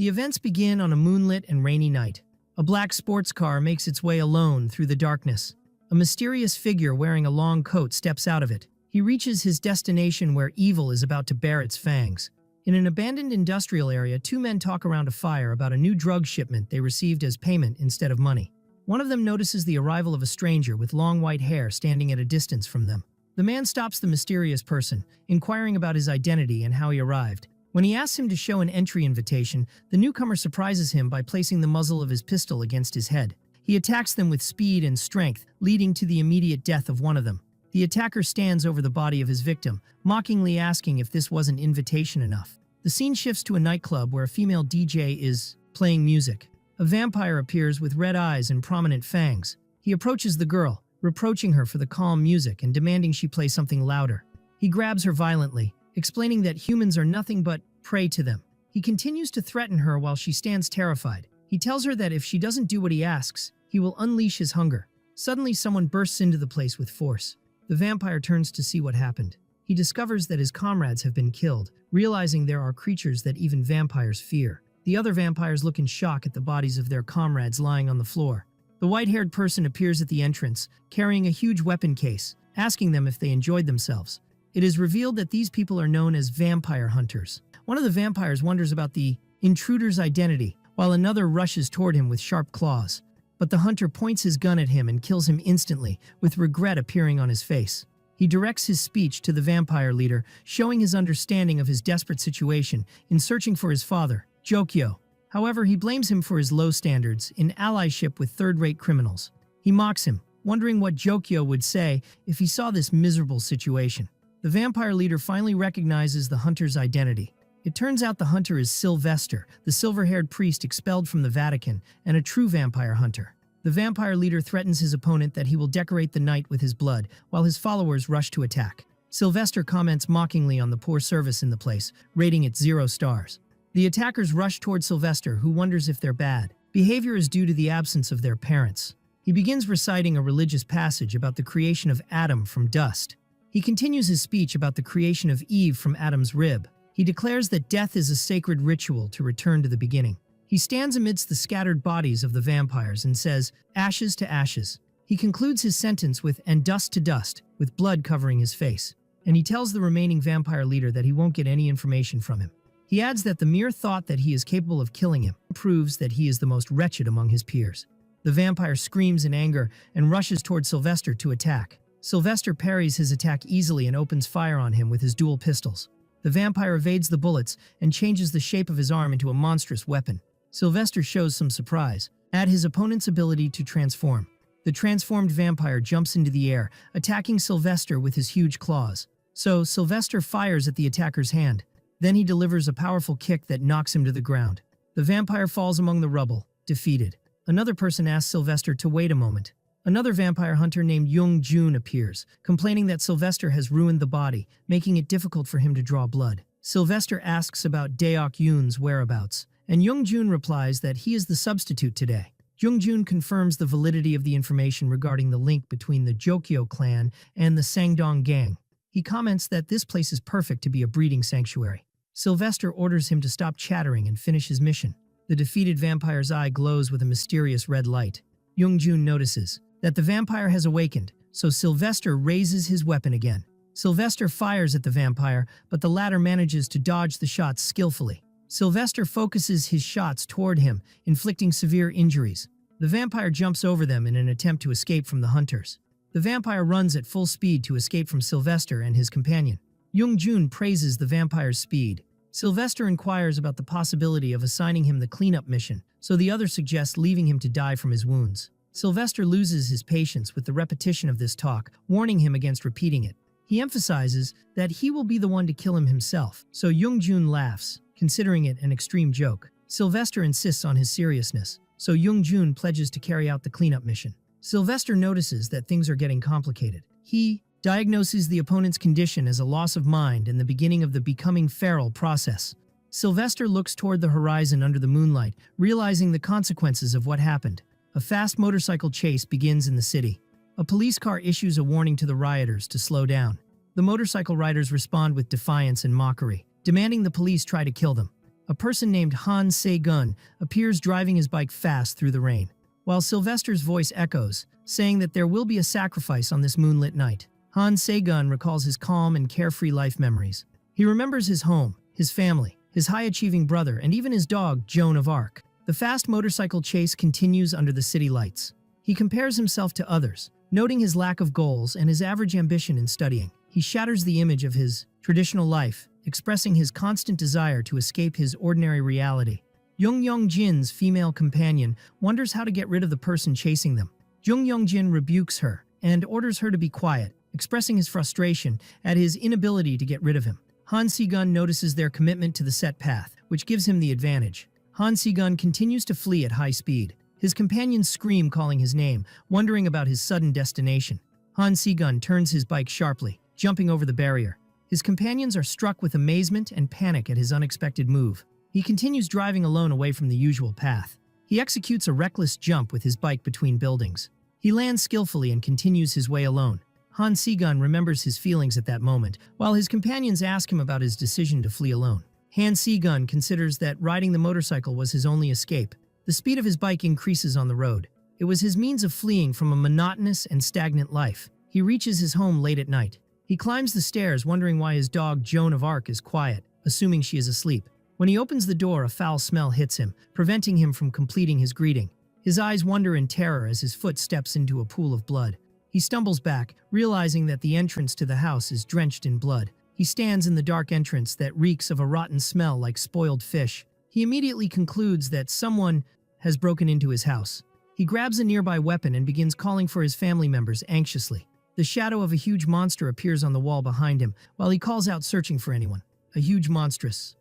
The events begin on a moonlit and rainy night. A black sports car makes its way alone through the darkness. A mysterious figure wearing a long coat steps out of it. He reaches his destination where evil is about to bare its fangs. In an abandoned industrial area, two men talk around a fire about a new drug shipment they received as payment instead of money. One of them notices the arrival of a stranger with long white hair standing at a distance from them. The man stops the mysterious person, inquiring about his identity and how he arrived. When he asks him to show an entry invitation, the newcomer surprises him by placing the muzzle of his pistol against his head. He attacks them with speed and strength, leading to the immediate death of one of them. The attacker stands over the body of his victim, mockingly asking if this wasn't invitation enough. The scene shifts to a nightclub where a female DJ is playing music. A vampire appears with red eyes and prominent fangs. He approaches the girl, reproaching her for the calm music and demanding she play something louder. He grabs her violently, explaining that humans are nothing but prey to them. He continues to threaten her while she stands terrified. He tells her that if she doesn't do what he asks, he will unleash his hunger. Suddenly, someone bursts into the place with force. The vampire turns to see what happened. He discovers that his comrades have been killed, realizing there are creatures that even vampires fear. The other vampires look in shock at the bodies of their comrades lying on the floor. The white-haired person appears at the entrance, carrying a huge weapon case, asking them if they enjoyed themselves. It is revealed that these people are known as vampire hunters. One of the vampires wonders about the intruder's identity, while another rushes toward him with sharp claws. But the hunter points his gun at him and kills him instantly, with regret appearing on his face. He directs his speech to the vampire leader, showing his understanding of his desperate situation in searching for his father, Jokyo. However, he blames him for his low standards in allyship with third-rate criminals. He mocks him, wondering what Jokyo would say if he saw this miserable situation. The vampire leader finally recognizes the hunter's identity. It turns out the hunter is Sylvester, the silver-haired priest expelled from the Vatican, and a true vampire hunter. The vampire leader threatens his opponent that he will decorate the night with his blood, while his followers rush to attack. Sylvester comments mockingly on the poor service in the place, rating it 0 stars. The attackers rush toward Sylvester, who wonders if their bad behavior is due to the absence of their parents. He begins reciting a religious passage about the creation of Adam from dust. He continues his speech about the creation of Eve from Adam's rib. He declares that death is a sacred ritual to return to the beginning. He stands amidst the scattered bodies of the vampires and says, "Ashes to ashes." He concludes his sentence with, "and dust to dust," with blood covering his face. And he tells the remaining vampire leader that he won't get any information from him. He adds that the mere thought that he is capable of killing him proves that he is the most wretched among his peers. The vampire screams in anger and rushes toward Sylvester to attack. Sylvester parries his attack easily and opens fire on him with his dual pistols. The vampire evades the bullets and changes the shape of his arm into a monstrous weapon. Sylvester shows some surprise at his opponent's ability to transform. The transformed vampire jumps into the air, attacking Sylvester with his huge claws. So Sylvester fires at the attacker's hand. Then he delivers a powerful kick that knocks him to the ground. The vampire falls among the rubble, defeated. Another person asks Sylvester to wait a moment. Another vampire hunter named Young-Jun appears, complaining that Sylvester has ruined the body, making it difficult for him to draw blood. Sylvester asks about Daok-Yoon's whereabouts, and Young-Jun replies that he is the substitute today. Young-Jun confirms the validity of the information regarding the link between the Jokyo clan and the Sangdong gang. He comments that this place is perfect to be a breeding sanctuary. Sylvester orders him to stop chattering and finish his mission. The defeated vampire's eye glows with a mysterious red light. Young-Jun notices that the vampire has awakened, so Sylvester raises his weapon again. Sylvester fires at the vampire, but the latter manages to dodge the shots skillfully. Sylvester focuses his shots toward him, inflicting severe injuries. The vampire jumps over them in an attempt to escape from the hunters. The vampire runs at full speed to escape from Sylvester and his companion. Young-Jun praises the vampire's speed. Sylvester inquires about the possibility of assigning him the cleanup mission, so the other suggests leaving him to die from his wounds. Sylvester loses his patience with the repetition of this talk, warning him against repeating it. He emphasizes that he will be the one to kill him himself, so Young-Jun laughs, considering it an extreme joke. Sylvester insists on his seriousness, so Young-Jun pledges to carry out the cleanup mission. Sylvester notices that things are getting complicated. He diagnoses the opponent's condition as a loss of mind and the beginning of the becoming feral process. Sylvester looks toward the horizon under the moonlight, realizing the consequences of what happened. A fast motorcycle chase begins in the city. A police car issues a warning to the rioters to slow down. The motorcycle riders respond with defiance and mockery, demanding the police try to kill them. A person named Han Se-gun appears driving his bike fast through the rain, while Sylvester's voice echoes, saying that there will be a sacrifice on this moonlit night. Han Se-gun recalls his calm and carefree life memories. He remembers his home, his family, his high-achieving brother, and even his dog, Joan of Arc. The fast motorcycle chase continues under the city lights. He compares himself to others, noting his lack of goals and his average ambition in studying. He shatters the image of his traditional life, expressing his constant desire to escape his ordinary reality. Jung Yong-jin's female companion wonders how to get rid of the person chasing them. Jung Yong-jin rebukes her and orders her to be quiet, expressing his frustration at his inability to get rid of him. Han Se-gun notices their commitment to the set path, which gives him the advantage. Han Se-gun continues to flee at high speed. His companions scream, calling his name, wondering about his sudden destination. Han Se-gun turns his bike sharply, jumping over the barrier. His companions are struck with amazement and panic at his unexpected move. He continues driving alone away from the usual path. He executes a reckless jump with his bike between buildings. He lands skillfully and continues his way alone. Han Se-gun remembers his feelings at that moment, while his companions ask him about his decision to flee alone. Han Se-gun considers that riding the motorcycle was his only escape. The speed of his bike increases on the road. It was his means of fleeing from a monotonous and stagnant life. He reaches his home late at night. He climbs the stairs, wondering why his dog Joan of Arc is quiet, assuming she is asleep. When he opens the door, a foul smell hits him, preventing him from completing his greeting. His eyes wander in terror as his foot steps into a pool of blood. He stumbles back, realizing that the entrance to the house is drenched in blood. He stands in the dark entrance that reeks of a rotten smell like spoiled fish. He immediately concludes that someone has broken into his house. He grabs a nearby weapon and begins calling for his family members anxiously. The shadow of a huge monster appears on the wall behind him, while he calls out, searching for anyone. A huge monstrous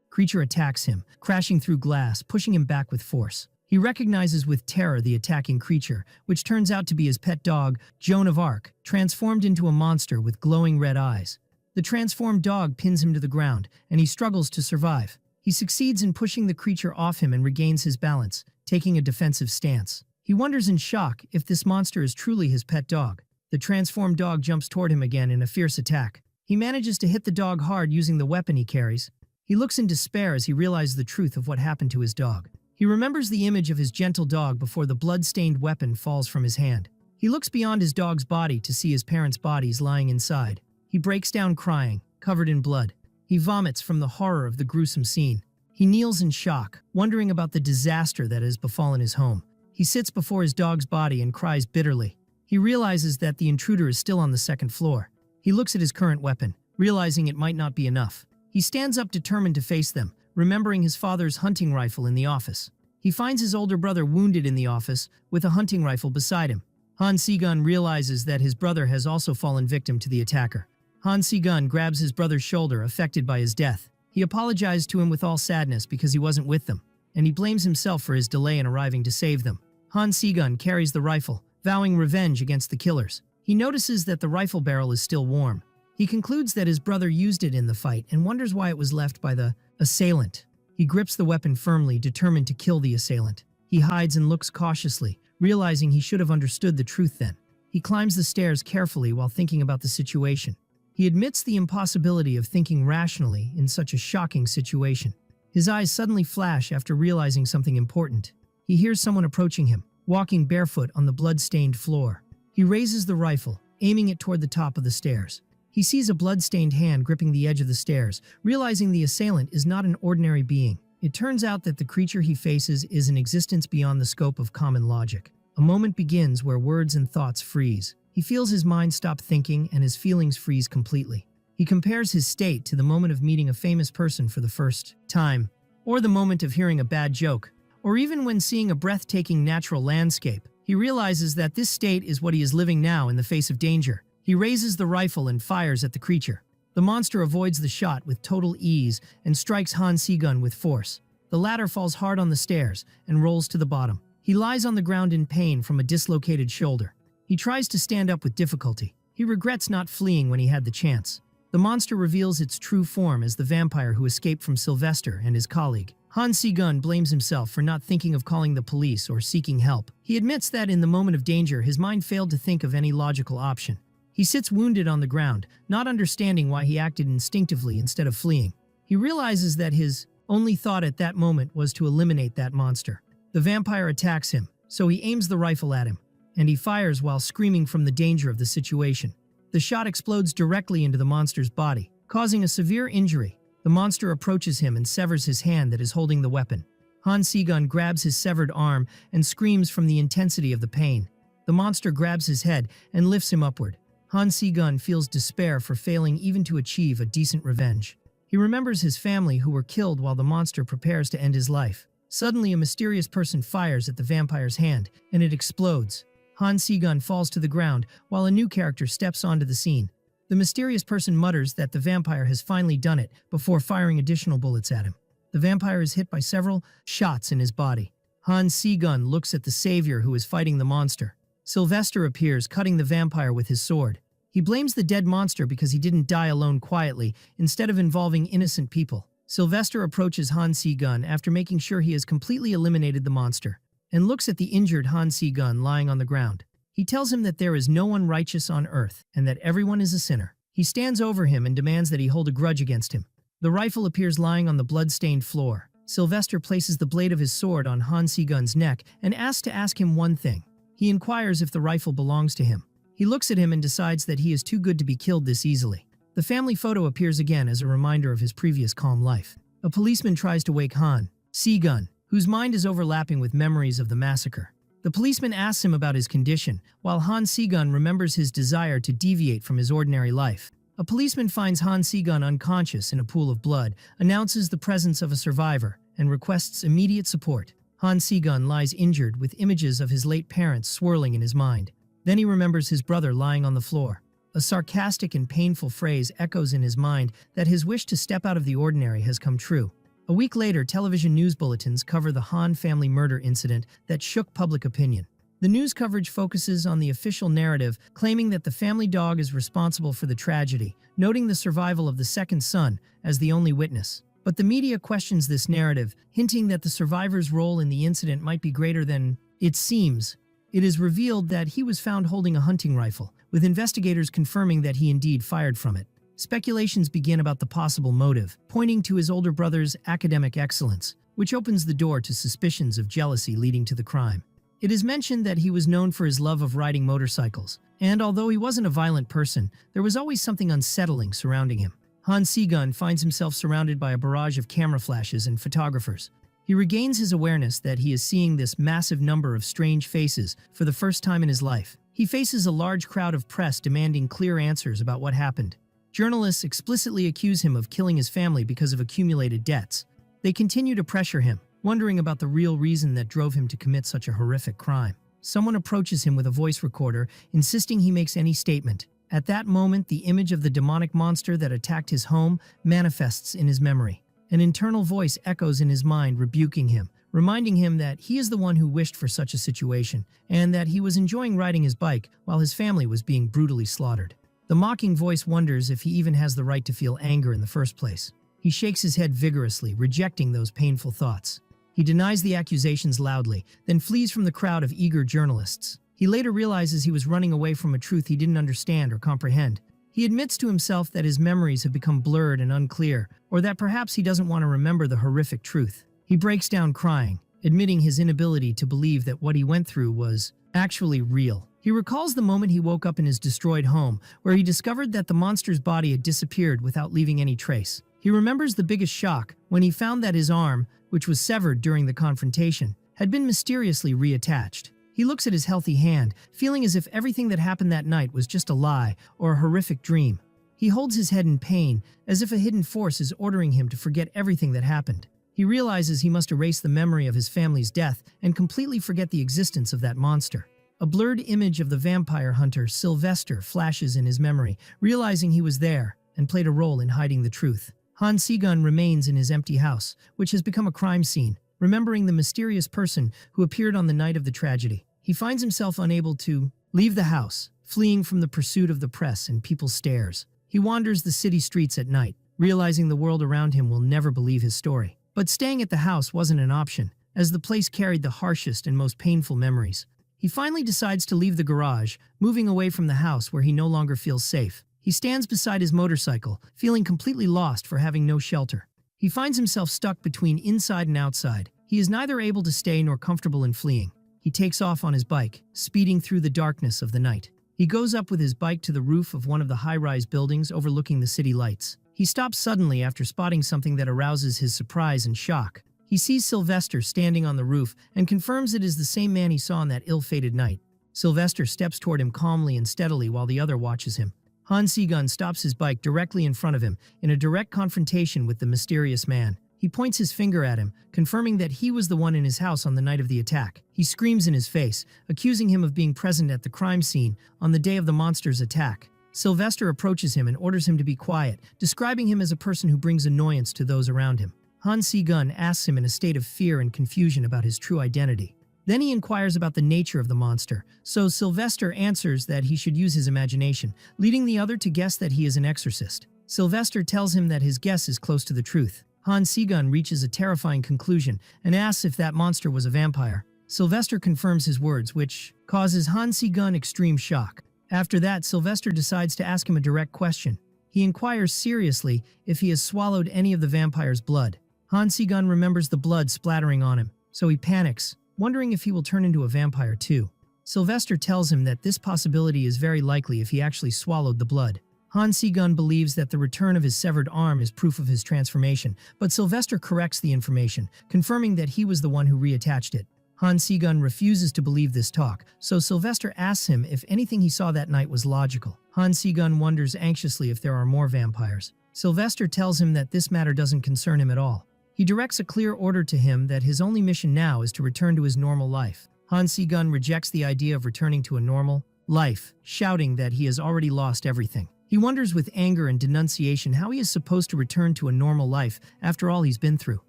creature attacks him, crashing through glass, pushing him back with force. He recognizes with terror the attacking creature, which turns out to be his pet dog, Joan of Arc, transformed into a monster with glowing red eyes. The transformed dog pins him to the ground, and he struggles to survive. He succeeds in pushing the creature off him and regains his balance, taking a defensive stance. He wonders in shock if this monster is truly his pet dog. The transformed dog jumps toward him again in a fierce attack. He manages to hit the dog hard using the weapon he carries. He looks in despair as he realizes the truth of what happened to his dog. He remembers the image of his gentle dog before the blood-stained weapon falls from his hand. He looks beyond his dog's body to see his parents' bodies lying inside. He breaks down crying, covered in blood. He vomits from the horror of the gruesome scene. He kneels in shock, wondering about the disaster that has befallen his home. He sits before his dog's body and cries bitterly. He realizes that the intruder is still on the second floor. He looks at his current weapon, realizing it might not be enough. He stands up determined to face them, remembering his father's hunting rifle in the office. He finds his older brother wounded in the office, with a hunting rifle beside him. Han Se-gun realizes that his brother has also fallen victim to the attacker. Han Se-gun grabs his brother's shoulder, affected by his death. He apologized to him with all sadness because he wasn't with them, and he blames himself for his delay in arriving to save them. Han Se-gun carries the rifle, vowing revenge against the killers. He notices that the rifle barrel is still warm. He concludes that his brother used it in the fight and wonders why it was left by the assailant. He grips the weapon firmly, determined to kill the assailant. He hides and looks cautiously, realizing he should have understood the truth then. He climbs the stairs carefully while thinking about the situation. He admits the impossibility of thinking rationally in such a shocking situation. His eyes suddenly flash after realizing something important. He hears someone approaching him, walking barefoot on the blood-stained floor. He raises the rifle, aiming it toward the top of the stairs. He sees a blood-stained hand gripping the edge of the stairs, realizing the assailant is not an ordinary being. It turns out that the creature he faces is an existence beyond the scope of common logic. A moment begins where words and thoughts freeze. He feels his mind stop thinking and his feelings freeze completely. He compares his state to the moment of meeting a famous person for the first time, or the moment of hearing a bad joke, or even when seeing a breathtaking natural landscape. He realizes that this state is what he is living now in the face of danger. He raises the rifle and fires at the creature. The monster avoids the shot with total ease and strikes Han Se-gun with force. The latter falls hard on the stairs and rolls to the bottom. He lies on the ground in pain from a dislocated shoulder. He tries to stand up with difficulty. He regrets not fleeing when he had the chance. The monster reveals its true form as the vampire who escaped from Sylvester and his colleague. Han Se-gun blames himself for not thinking of calling the police or seeking help. He admits that in the moment of danger, his mind failed to think of any logical option. He sits wounded on the ground, not understanding why he acted instinctively instead of fleeing. He realizes that his only thought at that moment was to eliminate that monster. The vampire attacks him, so he aims the rifle at him, and he fires while screaming from the danger of the situation. The shot explodes directly into the monster's body, causing a severe injury. The monster approaches him and severs his hand that is holding the weapon. Han Si-gun grabs his severed arm and screams from the intensity of the pain. The monster grabs his head and lifts him upward. Han Si-gun feels despair for failing even to achieve a decent revenge. He remembers his family who were killed while the monster prepares to end his life. Suddenly, a mysterious person fires at the vampire's hand, and it explodes. Han Si-gun falls to the ground while a new character steps onto the scene. The mysterious person mutters that the vampire has finally done it before firing additional bullets at him. The vampire is hit by several shots in his body. Han Si-gun looks at the savior who is fighting the monster. Sylvester appears, cutting the vampire with his sword. He blames the dead monster because he didn't die alone quietly, instead of involving innocent people. Sylvester approaches Han Si-gun after making sure he has completely eliminated the monster, and looks at the injured Han Si-gun lying on the ground. He tells him that there is no one righteous on earth, and that everyone is a sinner. He stands over him and demands that he hold a grudge against him. The rifle appears lying on the blood-stained floor. Sylvester places the blade of his sword on Han Si-gun's neck and asks to ask him one thing. He inquires if the rifle belongs to him. He looks at him and decides that he is too good to be killed this easily. The family photo appears again as a reminder of his previous calm life. A policeman tries to wake Han Si-gun, whose mind is overlapping with memories of the massacre. The policeman asks him about his condition, while Han Si-gun remembers his desire to deviate from his ordinary life. A policeman finds Han Si-gun unconscious in a pool of blood, announces the presence of a survivor, and requests immediate support. Han Si-gun lies injured with images of his late parents swirling in his mind. Then he remembers his brother lying on the floor. A sarcastic and painful phrase echoes in his mind that his wish to step out of the ordinary has come true. A week later, television news bulletins cover the Han family murder incident that shook public opinion. The news coverage focuses on the official narrative, claiming that the family dog is responsible for the tragedy, noting the survival of the second son as the only witness. But the media questions this narrative, hinting that the survivor's role in the incident might be greater than it seems. It is revealed that he was found holding a hunting rifle, with investigators confirming that he indeed fired from it. Speculations begin about the possible motive, pointing to his older brother's academic excellence, which opens the door to suspicions of jealousy leading to the crime. It is mentioned that he was known for his love of riding motorcycles, and although he wasn't a violent person, there was always something unsettling surrounding him. Han Si-gun finds himself surrounded by a barrage of camera flashes and photographers. He regains his awareness that he is seeing this massive number of strange faces for the first time in his life. He faces a large crowd of press demanding clear answers about what happened. Journalists explicitly accuse him of killing his family because of accumulated debts. They continue to pressure him, wondering about the real reason that drove him to commit such a horrific crime. Someone approaches him with a voice recorder, insisting he makes any statement. At that moment, the image of the demonic monster that attacked his home manifests in his memory. An internal voice echoes in his mind, rebuking him, reminding him that he is the one who wished for such a situation, and that he was enjoying riding his bike while his family was being brutally slaughtered. The mocking voice wonders if he even has the right to feel anger in the first place. He shakes his head vigorously, rejecting those painful thoughts. He denies the accusations loudly, then flees from the crowd of eager journalists. He later realizes he was running away from a truth he didn't understand or comprehend. He admits to himself that his memories have become blurred and unclear, or that perhaps he doesn't want to remember the horrific truth. He breaks down crying, admitting his inability to believe that what he went through was actually real. He recalls the moment he woke up in his destroyed home, where he discovered that the monster's body had disappeared without leaving any trace. He remembers the biggest shock when he found that his arm, which was severed during the confrontation, had been mysteriously reattached. He looks at his healthy hand, feeling as if everything that happened that night was just a lie or a horrific dream. He holds his head in pain, as if a hidden force is ordering him to forget everything that happened. He realizes he must erase the memory of his family's death and completely forget the existence of that monster. A blurred image of the vampire hunter, Sylvester, flashes in his memory, realizing he was there and played a role in hiding the truth. Han Si-gun remains in his empty house, which has become a crime scene, remembering the mysterious person who appeared on the night of the tragedy. He finds himself unable to leave the house, fleeing from the pursuit of the press and people's stares. He wanders the city streets at night, realizing the world around him will never believe his story. But staying at the house wasn't an option, as the place carried the harshest and most painful memories. He finally decides to leave the garage, moving away from the house where he no longer feels safe. He stands beside his motorcycle, feeling completely lost for having no shelter. He finds himself stuck between inside and outside. He is neither able to stay nor comfortable in fleeing. He takes off on his bike, speeding through the darkness of the night. He goes up with his bike to the roof of one of the high-rise buildings overlooking the city lights. He stops suddenly after spotting something that arouses his surprise and shock. He sees Sylvester standing on the roof and confirms it is the same man he saw on that ill-fated night. Sylvester steps toward him calmly and steadily while the other watches him. Han Se-gun stops his bike directly in front of him, in a direct confrontation with the mysterious man. He points his finger at him, confirming that he was the one in his house on the night of the attack. He screams in his face, accusing him of being present at the crime scene on the day of the monster's attack. Sylvester approaches him and orders him to be quiet, describing him as a person who brings annoyance to those around him. Han Se-gun asks him in a state of fear and confusion about his true identity. Then he inquires about the nature of the monster, so Sylvester answers that he should use his imagination, leading the other to guess that he is an exorcist. Sylvester tells him that his guess is close to the truth. Han Se-gun reaches a terrifying conclusion and asks if that monster was a vampire. Sylvester confirms his words, which causes Han Se-gun extreme shock. After that, Sylvester decides to ask him a direct question. He inquires seriously if he has swallowed any of the vampire's blood. Han Se-gun remembers the blood splattering on him, so he panics, wondering if he will turn into a vampire too. Sylvester tells him that this possibility is very likely if he actually swallowed the blood. Han Se-gun believes that the return of his severed arm is proof of his transformation, but Sylvester corrects the information, confirming that he was the one who reattached it. Han Se-gun refuses to believe this talk, so Sylvester asks him if anything he saw that night was logical. Han Se-gun wonders anxiously if there are more vampires. Sylvester tells him that this matter doesn't concern him at all. He directs a clear order to him that his only mission now is to return to his normal life. Han Se-gun rejects the idea of returning to a normal life, shouting that he has already lost everything. He wonders with anger and denunciation how he is supposed to return to a normal life after all he's been through.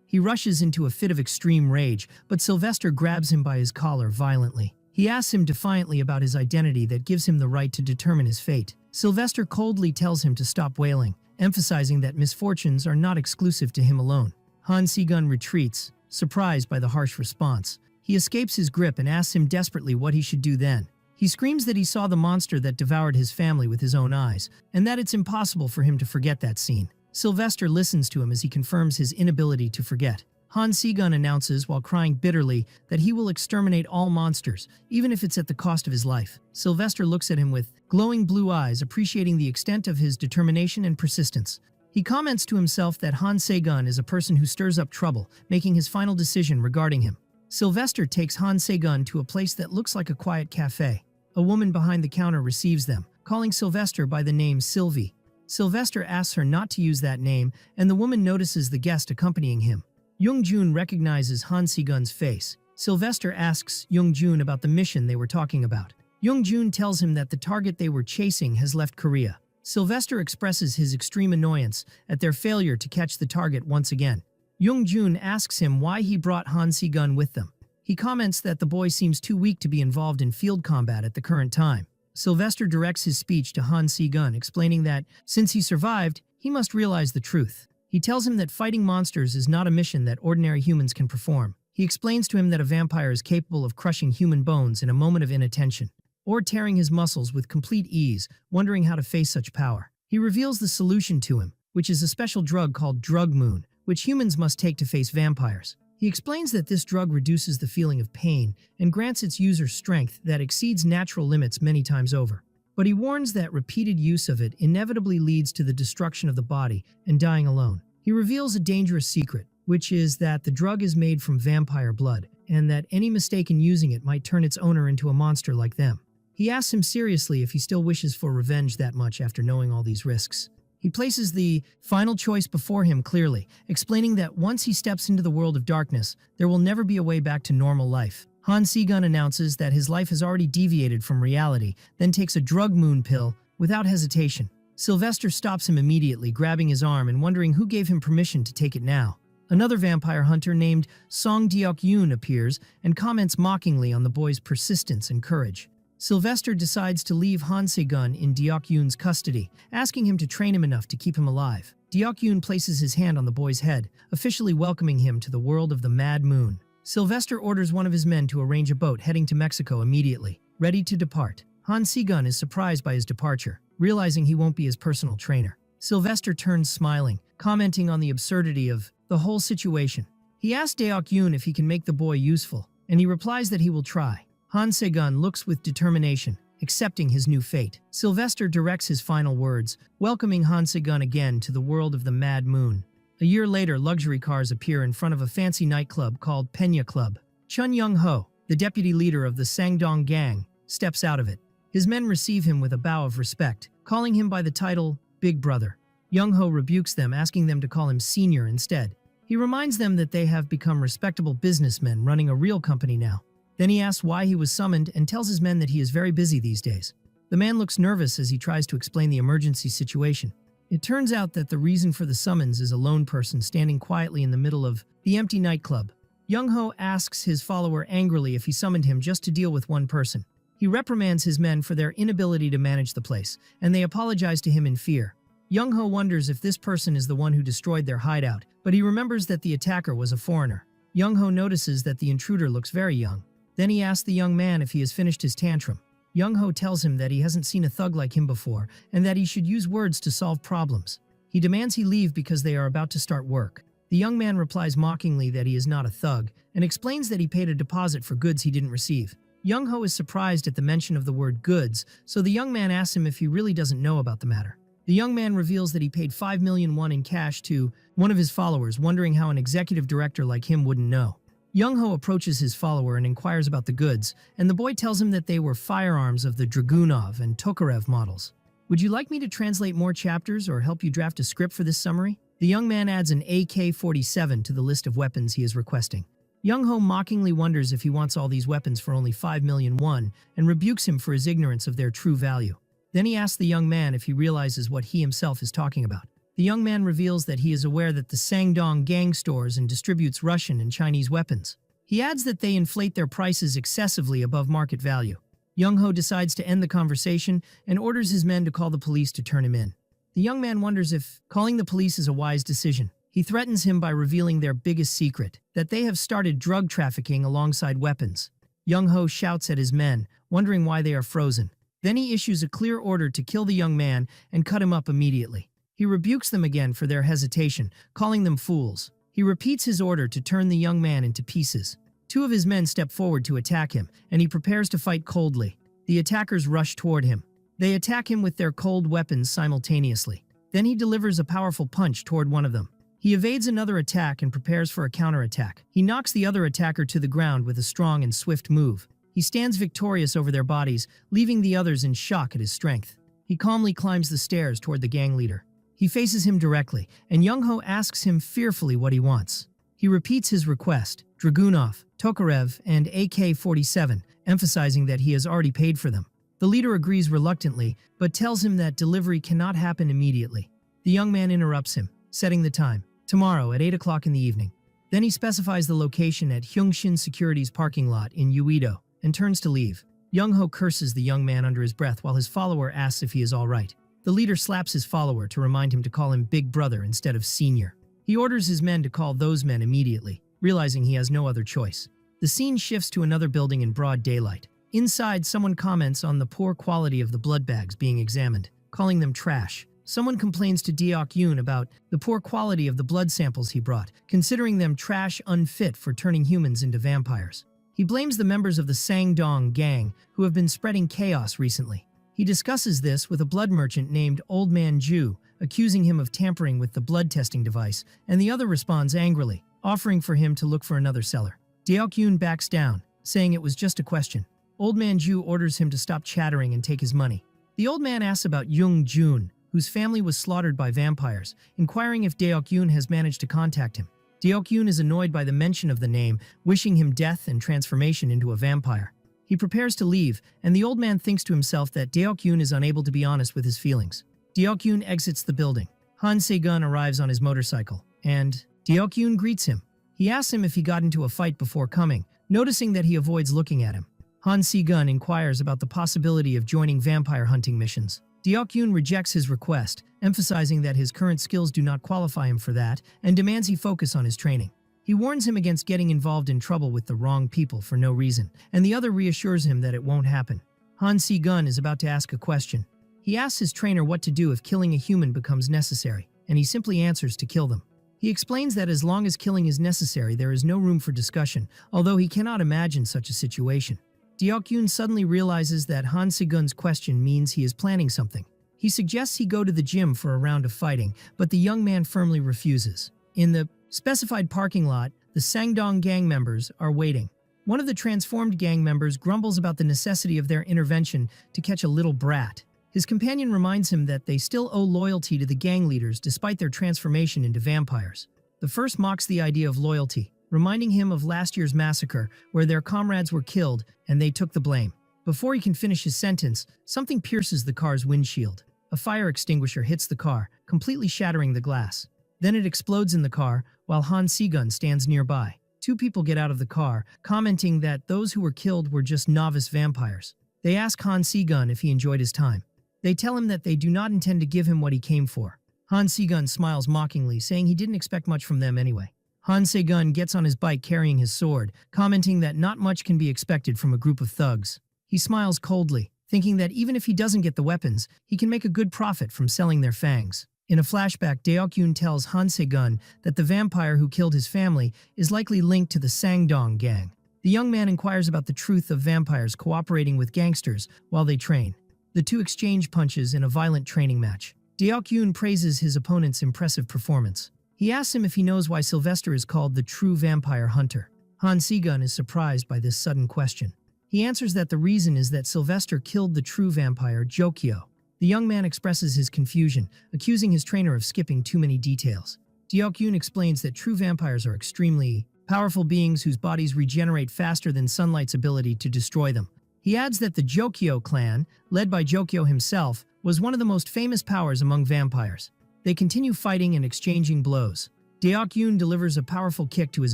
He rushes into a fit of extreme rage, but Sylvester grabs him by his collar violently. He asks him defiantly about his identity that gives him the right to determine his fate. Sylvester coldly tells him to stop wailing, emphasizing that misfortunes are not exclusive to him alone. Han Se-gun retreats, surprised by the harsh response. He escapes his grip and asks him desperately what he should do then. He screams that he saw the monster that devoured his family with his own eyes, and that it's impossible for him to forget that scene. Sylvester listens to him as he confirms his inability to forget. Han Se-gun announces, while crying bitterly, that he will exterminate all monsters, even if it's at the cost of his life. Sylvester looks at him with glowing blue eyes, appreciating the extent of his determination and persistence. He comments to himself that Han Se-gun is a person who stirs up trouble, making his final decision regarding him. Sylvester takes Han Se-gun to a place that looks like a quiet cafe. A woman behind the counter receives them, calling Sylvester by the name Sylvie. Sylvester asks her not to use that name, and the woman notices the guest accompanying him. Young-jun recognizes Han Se-gun's face. Sylvester asks Young-jun about the mission they were talking about. Young-jun tells him that the target they were chasing has left Korea. Sylvester expresses his extreme annoyance at their failure to catch the target once again. Young-jun asks him why he brought Han Se-gun with them. He comments that the boy seems too weak to be involved in field combat at the current time. Sylvester directs his speech to Han Se-gun, explaining that, since he survived, he must realize the truth. He tells him that fighting monsters is not a mission that ordinary humans can perform. He explains to him that a vampire is capable of crushing human bones in a moment of inattention, or tearing his muscles with complete ease, wondering how to face such power. He reveals the solution to him, which is a special drug called Drug Moon, which humans must take to face vampires. He explains that this drug reduces the feeling of pain and grants its user strength that exceeds natural limits many times over. But he warns that repeated use of it inevitably leads to the destruction of the body and dying alone. He reveals a dangerous secret, which is that the drug is made from vampire blood, and that any mistake in using it might turn its owner into a monster like them. He asks him seriously if he still wishes for revenge that much after knowing all these risks. He places the final choice before him clearly, explaining that once he steps into the world of darkness, there will never be a way back to normal life. Han Se-gun announces that his life has already deviated from reality, then takes a drug moon pill without hesitation. Sylvester stops him immediately, grabbing his arm and wondering who gave him permission to take it now. Another vampire hunter named Song Deok-yoon appears and comments mockingly on the boy's persistence and courage. Sylvester decides to leave Han Se-gun in Deok-yoon's custody, asking him to train him enough to keep him alive. Deok-yoon places his hand on the boy's head, officially welcoming him to the world of the Mad Moon. Sylvester orders one of his men to arrange a boat heading to Mexico immediately, ready to depart. Han Se-gun is surprised by his departure, realizing he won't be his personal trainer. Sylvester turns smiling, commenting on the absurdity of the whole situation. He asks Deok-yoon if he can make the boy useful, and he replies that he will try. Han Se-gun looks with determination, accepting his new fate. Sylvester directs his final words, welcoming Han Se-gun again to the world of the Mad Moon. A year later, luxury cars appear in front of a fancy nightclub called Penya Club. Chun Young-ho, the deputy leader of the Sangdong gang, steps out of it. His men receive him with a bow of respect, calling him by the title Big Brother. Young-ho rebukes them, asking them to call him Senior instead. He reminds them that they have become respectable businessmen running a real company now. Then he asks why he was summoned and tells his men that he is very busy these days. The man looks nervous as he tries to explain the emergency situation. It turns out that the reason for the summons is a lone person standing quietly in the middle of the empty nightclub. Young-ho asks his follower angrily if he summoned him just to deal with one person. He reprimands his men for their inability to manage the place, and they apologize to him in fear. Young-ho wonders if this person is the one who destroyed their hideout, but he remembers that the attacker was a foreigner. Young-ho notices that the intruder looks very young. Then he asks the young man if he has finished his tantrum. Young-ho tells him that he hasn't seen a thug like him before, and that he should use words to solve problems. He demands he leave because they are about to start work. The young man replies mockingly that he is not a thug, and explains that he paid a deposit for goods he didn't receive. Young-ho is surprised at the mention of the word goods, so the young man asks him if he really doesn't know about the matter. The young man reveals that he paid 5 million won in cash to one of his followers, wondering how an executive director like him wouldn't know. Young-ho approaches his follower and inquires about the goods, and the boy tells him that they were firearms of the Dragunov and Tokarev models. Would you like me to translate more chapters or help you draft a script for this summary? The young man adds an AK-47 to the list of weapons he is requesting. Young-ho mockingly wonders if he wants all these weapons for only 5 million won and rebukes him for his ignorance of their true value. Then he asks the young man if he realizes what he himself is talking about. The young man reveals that he is aware that the Sangdong gang stores and distributes Russian and Chinese weapons. He adds that they inflate their prices excessively above market value. Young-ho decides to end the conversation and orders his men to call the police to turn him in. The young man wonders if calling the police is a wise decision. He threatens him by revealing their biggest secret, that they have started drug trafficking alongside weapons. Young-ho shouts at his men, wondering why they are frozen. Then he issues a clear order to kill the young man and cut him up immediately. He rebukes them again for their hesitation, calling them fools. He repeats his order to turn the young man into pieces. 2 of his men step forward to attack him, and he prepares to fight coldly. The attackers rush toward him. They attack him with their cold weapons simultaneously. Then he delivers a powerful punch toward one of them. He evades another attack and prepares for a counterattack. He knocks the other attacker to the ground with a strong and swift move. He stands victorious over their bodies, leaving the others in shock at his strength. He calmly climbs the stairs toward the gang leader. He faces him directly, and Young-ho asks him fearfully what he wants. He repeats his request, Dragunov, Tokarev, and AK-47, emphasizing that he has already paid for them. The leader agrees reluctantly, but tells him that delivery cannot happen immediately. The young man interrupts him, setting the time, tomorrow at 8 o'clock in the evening. Then he specifies the location at Hyungshin Securities parking lot in Uido, and turns to leave. Young-ho curses the young man under his breath while his follower asks if he is all right. The leader slaps his follower to remind him to call him Big Brother instead of Senior. He orders his men to call those men immediately, realizing he has no other choice. The scene shifts to another building in broad daylight. Inside, someone comments on the poor quality of the blood bags being examined, calling them trash. Someone complains to Deok-yoon about the poor quality of the blood samples he brought, considering them trash unfit for turning humans into vampires. He blames the members of the Sangdong gang, who have been spreading chaos recently. He discusses this with a blood merchant named Old Man Ju, accusing him of tampering with the blood testing device, and the other responds angrily, offering for him to look for another seller. Deok-yoon backs down, saying it was just a question. Old Man Ju orders him to stop chattering and take his money. The old man asks about Jun, whose family was slaughtered by vampires, inquiring if Deok-yoon has managed to contact him. Deok-yoon is annoyed by the mention of the name, wishing him death and transformation into a vampire. He prepares to leave, and the old man thinks to himself that Deok-yoon is unable to be honest with his feelings. Deok-yoon exits the building. Han Se-gun arrives on his motorcycle, and Deok-yoon greets him. He asks him if he got into a fight before coming, noticing that he avoids looking at him. Han Se-gun inquires about the possibility of joining vampire hunting missions. Deok-yoon rejects his request, emphasizing that his current skills do not qualify him for that, and demands he focus on his training. He warns him against getting involved in trouble with the wrong people for no reason, and the other reassures him that it won't happen. Han Se-gun is about to ask a question. He asks his trainer what to do if killing a human becomes necessary, and he simply answers to kill them. He explains that as long as killing is necessary, there is no room for discussion, although he cannot imagine such a situation. Deok-yoon suddenly realizes that Han Se-gun's question means he is planning something. He suggests he go to the gym for a round of fighting, but the young man firmly refuses. In the specified parking lot, the Sangdong gang members are waiting. One of the transformed gang members grumbles about the necessity of their intervention to catch a little brat. His companion reminds him that they still owe loyalty to the gang leaders despite their transformation into vampires. The first mocks the idea of loyalty, reminding him of last year's massacre where their comrades were killed and they took the blame. Before he can finish his sentence, something pierces the car's windshield. A fire extinguisher hits the car, completely shattering the glass. Then it explodes in the car while Han Se-gun stands nearby. Two people get out of the car, commenting that those who were killed were just novice vampires. They ask Han Se-gun if he enjoyed his time. They tell him that they do not intend to give him what he came for. Han Se-gun smiles mockingly, saying he didn't expect much from them anyway. Han Se-gun gets on his bike carrying his sword, commenting that not much can be expected from a group of thugs. He smiles coldly, thinking that even if he doesn't get the weapons, he can make a good profit from selling their fangs. In a flashback, Deok-yoon tells Han Se-gun that the vampire who killed his family is likely linked to the Sangdong gang. The young man inquires about the truth of vampires cooperating with gangsters while they train. The two exchange punches in a violent training match. Deok-yoon praises his opponent's impressive performance. He asks him if he knows why Sylvester is called the true vampire hunter. Han Se-gun is surprised by this sudden question. He answers that the reason is that Sylvester killed the true vampire, Jokyo. The young man expresses his confusion, accusing his trainer of skipping too many details. Deok-yoon explains that true vampires are extremely powerful beings whose bodies regenerate faster than sunlight's ability to destroy them. He adds that the Jokyo clan, led by Jokyo himself, was one of the most famous powers among vampires. They continue fighting and exchanging blows. Deok-yoon delivers a powerful kick to his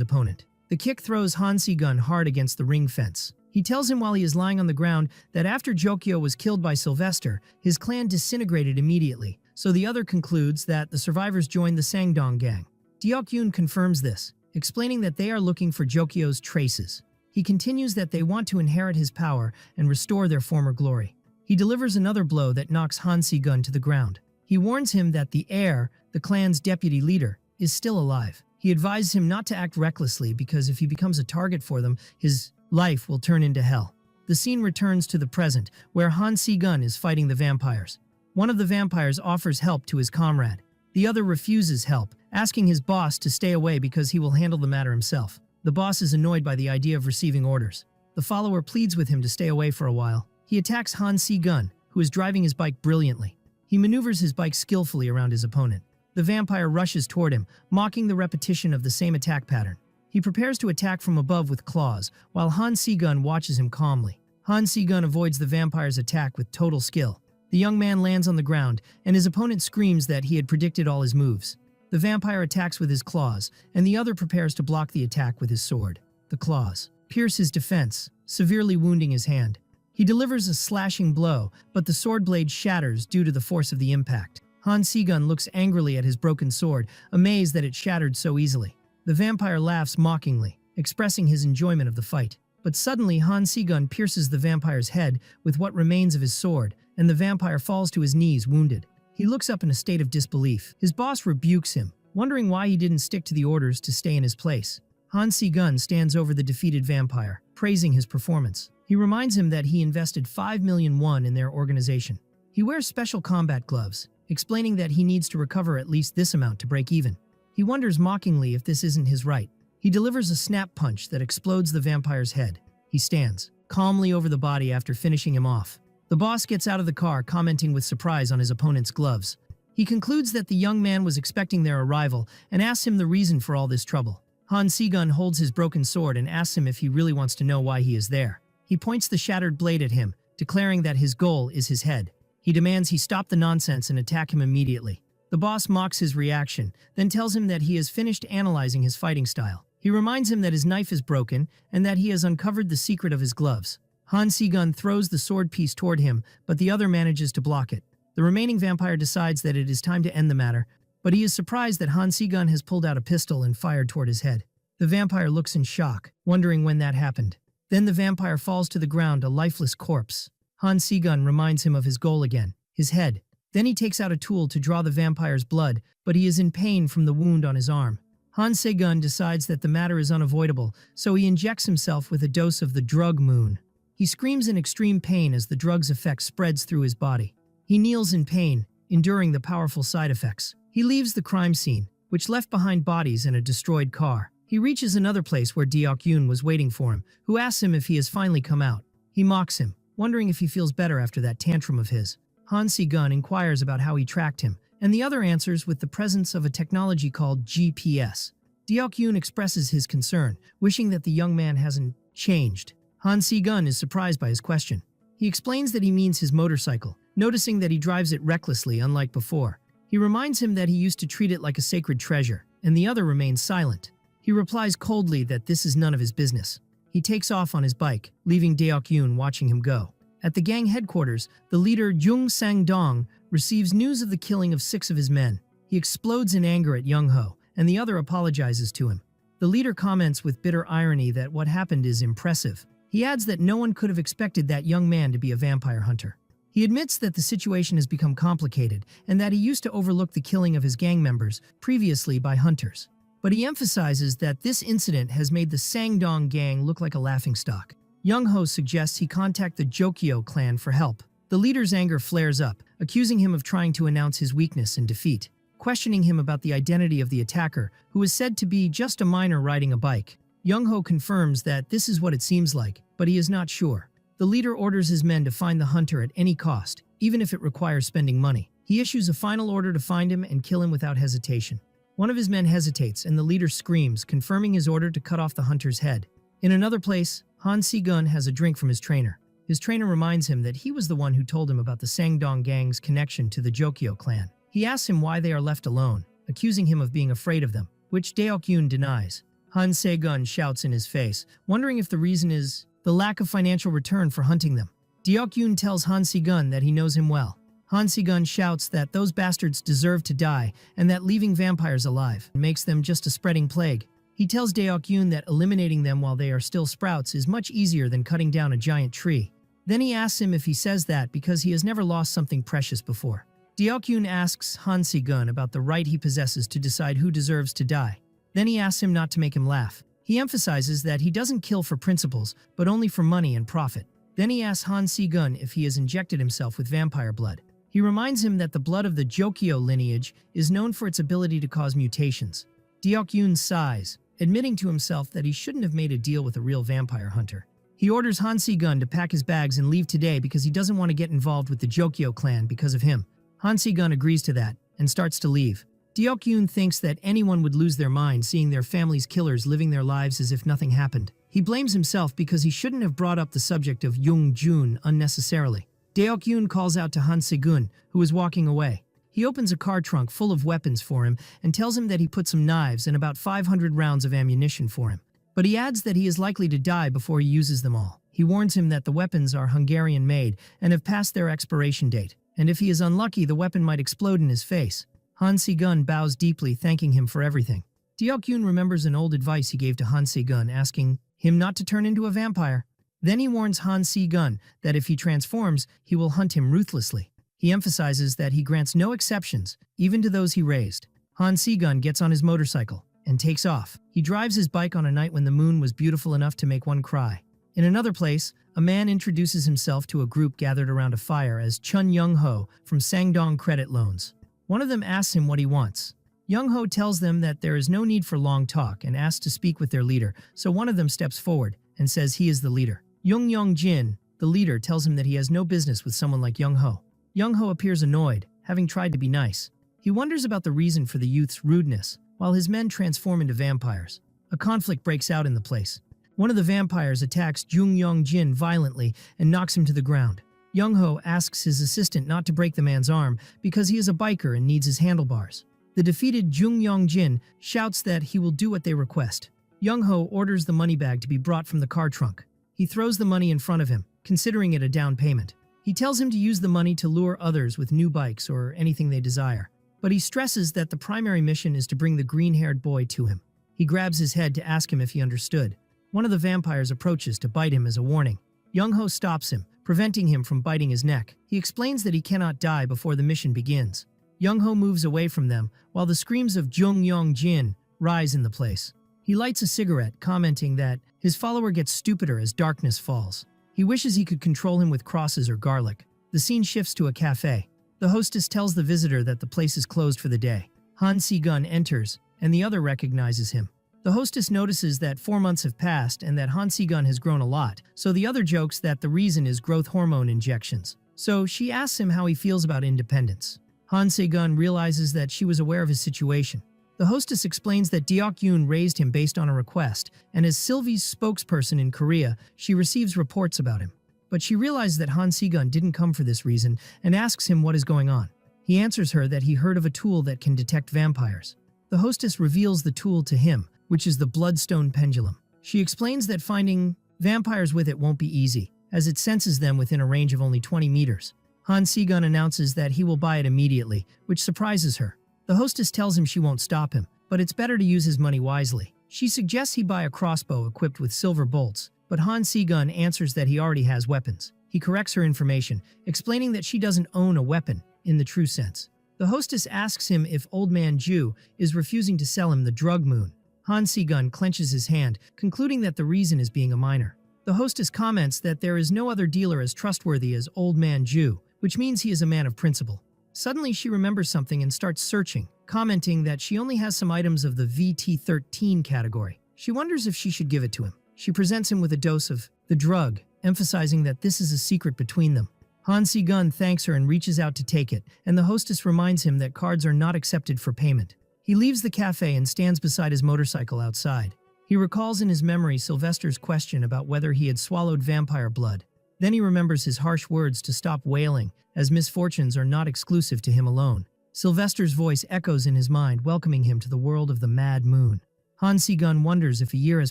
opponent. The kick throws Han Se-gun hard against the ring fence. He tells him while he is lying on the ground that after Jokyo was killed by Sylvester, his clan disintegrated immediately, so the other concludes that the survivors joined the Sangdong gang. Deok-yoon confirms this, explaining that they are looking for Jokyo's traces. He continues that they want to inherit his power and restore their former glory. He delivers another blow that knocks Han Se-gun to the ground. He warns him that the heir, the clan's deputy leader, is still alive. He advises him not to act recklessly because if he becomes a target for them, his life will turn into hell. The scene returns to the present, where Han Se-gun is fighting the vampires. One of the vampires offers help to his comrade. The other refuses help, asking his boss to stay away because he will handle the matter himself. The boss is annoyed by the idea of receiving orders. The follower pleads with him to stay away for a while. He attacks Han Se-gun, who is driving his bike brilliantly. He maneuvers his bike skillfully around his opponent. The vampire rushes toward him, mocking the repetition of the same attack pattern. He prepares to attack from above with claws, while Han Se-gun watches him calmly. Han Se-gun avoids the vampire's attack with total skill. The young man lands on the ground, and his opponent screams that he had predicted all his moves. The vampire attacks with his claws, and the other prepares to block the attack with his sword. The claws pierce his defense, severely wounding his hand. He delivers a slashing blow, but the sword blade shatters due to the force of the impact. Han Se-gun looks angrily at his broken sword, amazed that it shattered so easily. The vampire laughs mockingly, expressing his enjoyment of the fight. But suddenly Han Se-gun pierces the vampire's head with what remains of his sword, and the vampire falls to his knees wounded. He looks up in a state of disbelief. His boss rebukes him, wondering why he didn't stick to the orders to stay in his place. Han Se-gun stands over the defeated vampire, praising his performance. He reminds him that he invested 5 million won in their organization. He wears special combat gloves, explaining that he needs to recover at least this amount to break even. He wonders mockingly if this isn't his right. He delivers a snap punch that explodes the vampire's head. He stands calmly over the body after finishing him off. The boss gets out of the car, commenting with surprise on his opponent's gloves. He concludes that the young man was expecting their arrival and asks him the reason for all this trouble. Han Se-gun holds his broken sword and asks him if he really wants to know why he is there. He points the shattered blade at him, declaring that his goal is his head. He demands he stop the nonsense and attack him immediately. The boss mocks his reaction, then tells him that he has finished analyzing his fighting style. He reminds him that his knife is broken and that he has uncovered the secret of his gloves. Han Se-gun throws the sword piece toward him, but the other manages to block it. The remaining vampire decides that it is time to end the matter, but he is surprised that Han Se-gun has pulled out a pistol and fired toward his head. The vampire looks in shock, wondering when that happened. Then the vampire falls to the ground, a lifeless corpse. Han Se-gun reminds him of his goal again, his head. Then he takes out a tool to draw the vampire's blood, but he is in pain from the wound on his arm. Han Se-gun decides that the matter is unavoidable, so he injects himself with a dose of the drug moon. He screams in extreme pain as the drug's effect spreads through his body. He kneels in pain, enduring the powerful side effects. He leaves the crime scene, which left behind bodies and a destroyed car. He reaches another place where Deok-yoon was waiting for him, who asks him if he has finally come out. He mocks him, wondering if he feels better after that tantrum of his. Han Se-gun inquires about how he tracked him, and the other answers with the presence of a technology called GPS. Deok-yoon expresses his concern, wishing that the young man hasn't changed. Han Se-gun is surprised by his question. He explains that he means his motorcycle, noticing that he drives it recklessly unlike before. He reminds him that he used to treat it like a sacred treasure, and the other remains silent. He replies coldly that this is none of his business. He takes off on his bike, leaving Deok-yoon watching him go. At the gang headquarters, the leader Jung Sang-dong receives news of the killing of 6 of his men. He explodes in anger at Young-ho, and the other apologizes to him. The leader comments with bitter irony that what happened is impressive. He adds that no one could have expected that young man to be a vampire hunter. He admits that the situation has become complicated and that he used to overlook the killing of his gang members previously by hunters. But he emphasizes that this incident has made the Sang-dong gang look like a laughingstock. Young-ho suggests he contact the Jokyo clan for help. The leader's anger flares up, accusing him of trying to announce his weakness and defeat, questioning him about the identity of the attacker, who is said to be just a miner riding a bike. Young-ho confirms that this is what it seems like, but he is not sure. The leader orders his men to find the hunter at any cost, even if it requires spending money. He issues a final order to find him and kill him without hesitation. One of his men hesitates, and the leader screams, confirming his order to cut off the hunter's head. In another place, Han Se-gun has a drink from his trainer. His trainer reminds him that he was the one who told him about the Sang-dong gang's connection to the Jokyo clan. He asks him why they are left alone, accusing him of being afraid of them, which Deok-yoon denies. Han Se-gun shouts in his face, wondering if the reason is the lack of financial return for hunting them. Deok-yoon tells Han Se-gun that he knows him well. Han Se-gun shouts that those bastards deserve to die and that leaving vampires alive makes them just a spreading plague. He tells Deok-yoon that eliminating them while they are still sprouts is much easier than cutting down a giant tree. Then he asks him if he says that because he has never lost something precious before. Deok-yoon asks Han Se-gun about the right he possesses to decide who deserves to die. Then he asks him not to make him laugh. He emphasizes that he doesn't kill for principles, but only for money and profit. Then he asks Han Se-gun if he has injected himself with vampire blood. He reminds him that the blood of the Jokyo lineage is known for its ability to cause mutations. Deok-yoon sighs, admitting to himself that he shouldn't have made a deal with a real vampire hunter. He orders Han Se-gun to pack his bags and leave today because he doesn't want to get involved with the Jokyo clan because of him. Han Se-gun agrees to that and starts to leave. Deok-yoon thinks that anyone would lose their mind seeing their family's killers living their lives as if nothing happened. He blames himself because he shouldn't have brought up the subject of Jung-jun unnecessarily. Deok-yoon calls out to Han Se-gun, who is walking away. He opens a car trunk full of weapons for him and tells him that he put some knives and about 500 rounds of ammunition for him. But he adds that he is likely to die before he uses them all. He warns him that the weapons are Hungarian-made and have passed their expiration date, and if he is unlucky, the weapon might explode in his face. Han Se-gun bows deeply, thanking him for everything. Deok-yoon remembers an old advice he gave to Han Se-gun, asking him not to turn into a vampire. Then he warns Han Se-gun that if he transforms, he will hunt him ruthlessly. He emphasizes that he grants no exceptions, even to those he raised. Han Se-gun gets on his motorcycle and takes off. He drives his bike on a night when the moon was beautiful enough to make one cry. In another place, a man introduces himself to a group gathered around a fire as Chun Young-ho from Sang-dong Credit Loans. One of them asks him what he wants. Young-ho tells them that there is no need for long talk and asks to speak with their leader, so one of them steps forward and says he is the leader. Jung Yong-jin, the leader, tells him that he has no business with someone like Young-ho. Young-ho appears annoyed, having tried to be nice. He wonders about the reason for the youth's rudeness, while his men transform into vampires. A conflict breaks out in the place. One of the vampires attacks Jung Yong-jin violently and knocks him to the ground. Young-ho asks his assistant not to break the man's arm because he is a biker and needs his handlebars. The defeated Jung Yong-jin shouts that he will do what they request. Young-ho orders the money bag to be brought from the car trunk. He throws the money in front of him, considering it a down payment. He tells him to use the money to lure others with new bikes or anything they desire. But he stresses that the primary mission is to bring the green-haired boy to him. He grabs his head to ask him if he understood. One of the vampires approaches to bite him as a warning. Young-ho stops him, preventing him from biting his neck. He explains that he cannot die before the mission begins. Young-ho moves away from them, while the screams of Jung-Yong-jin rise in the place. He lights a cigarette, commenting that his follower gets stupider as darkness falls. He wishes he could control him with crosses or garlic. The scene shifts to a cafe. The hostess tells the visitor that the place is closed for the day. Han Si-gun enters, and the other recognizes him. The hostess notices that 4 months have passed and that Han Si-gun has grown a lot, so the other jokes that the reason is growth hormone injections. So she asks him how he feels about independence. Han Si-gun realizes that she was aware of his situation. The hostess explains that Deok-yoon raised him based on a request, and as Sylvie's spokesperson in Korea, she receives reports about him. But she realizes that Han Si-gun didn't come for this reason and asks him what is going on. He answers her that he heard of a tool that can detect vampires. The hostess reveals the tool to him, which is the bloodstone pendulum. She explains that finding vampires with it won't be easy, as it senses them within a range of only 20 meters. Han Si-gun announces that he will buy it immediately, which surprises her. The hostess tells him she won't stop him, but it's better to use his money wisely. She suggests he buy a crossbow equipped with silver bolts, but Han Si-gun answers that he already has weapons. He corrects her information, explaining that she doesn't own a weapon in the true sense. The hostess asks him if Old Man Ju is refusing to sell him the drug moon. Han Si-gun clenches his hand, concluding that the reason is being a minor. The hostess comments that there is no other dealer as trustworthy as Old Man Ju, which means he is a man of principle. Suddenly she remembers something and starts searching, commenting that she only has some items of the VT13 category. She wonders if she should give it to him. She presents him with a dose of the drug, emphasizing that this is a secret between them. Han Si-gun thanks her and reaches out to take it, and the hostess reminds him that cards are not accepted for payment. He leaves the cafe and stands beside his motorcycle outside. He recalls in his memory Sylvester's question about whether he had swallowed vampire blood. Then he remembers his harsh words to stop wailing, as misfortunes are not exclusive to him alone. Sylvester's voice echoes in his mind, welcoming him to the world of the Mad Moon. Han Si-gun wonders if a year has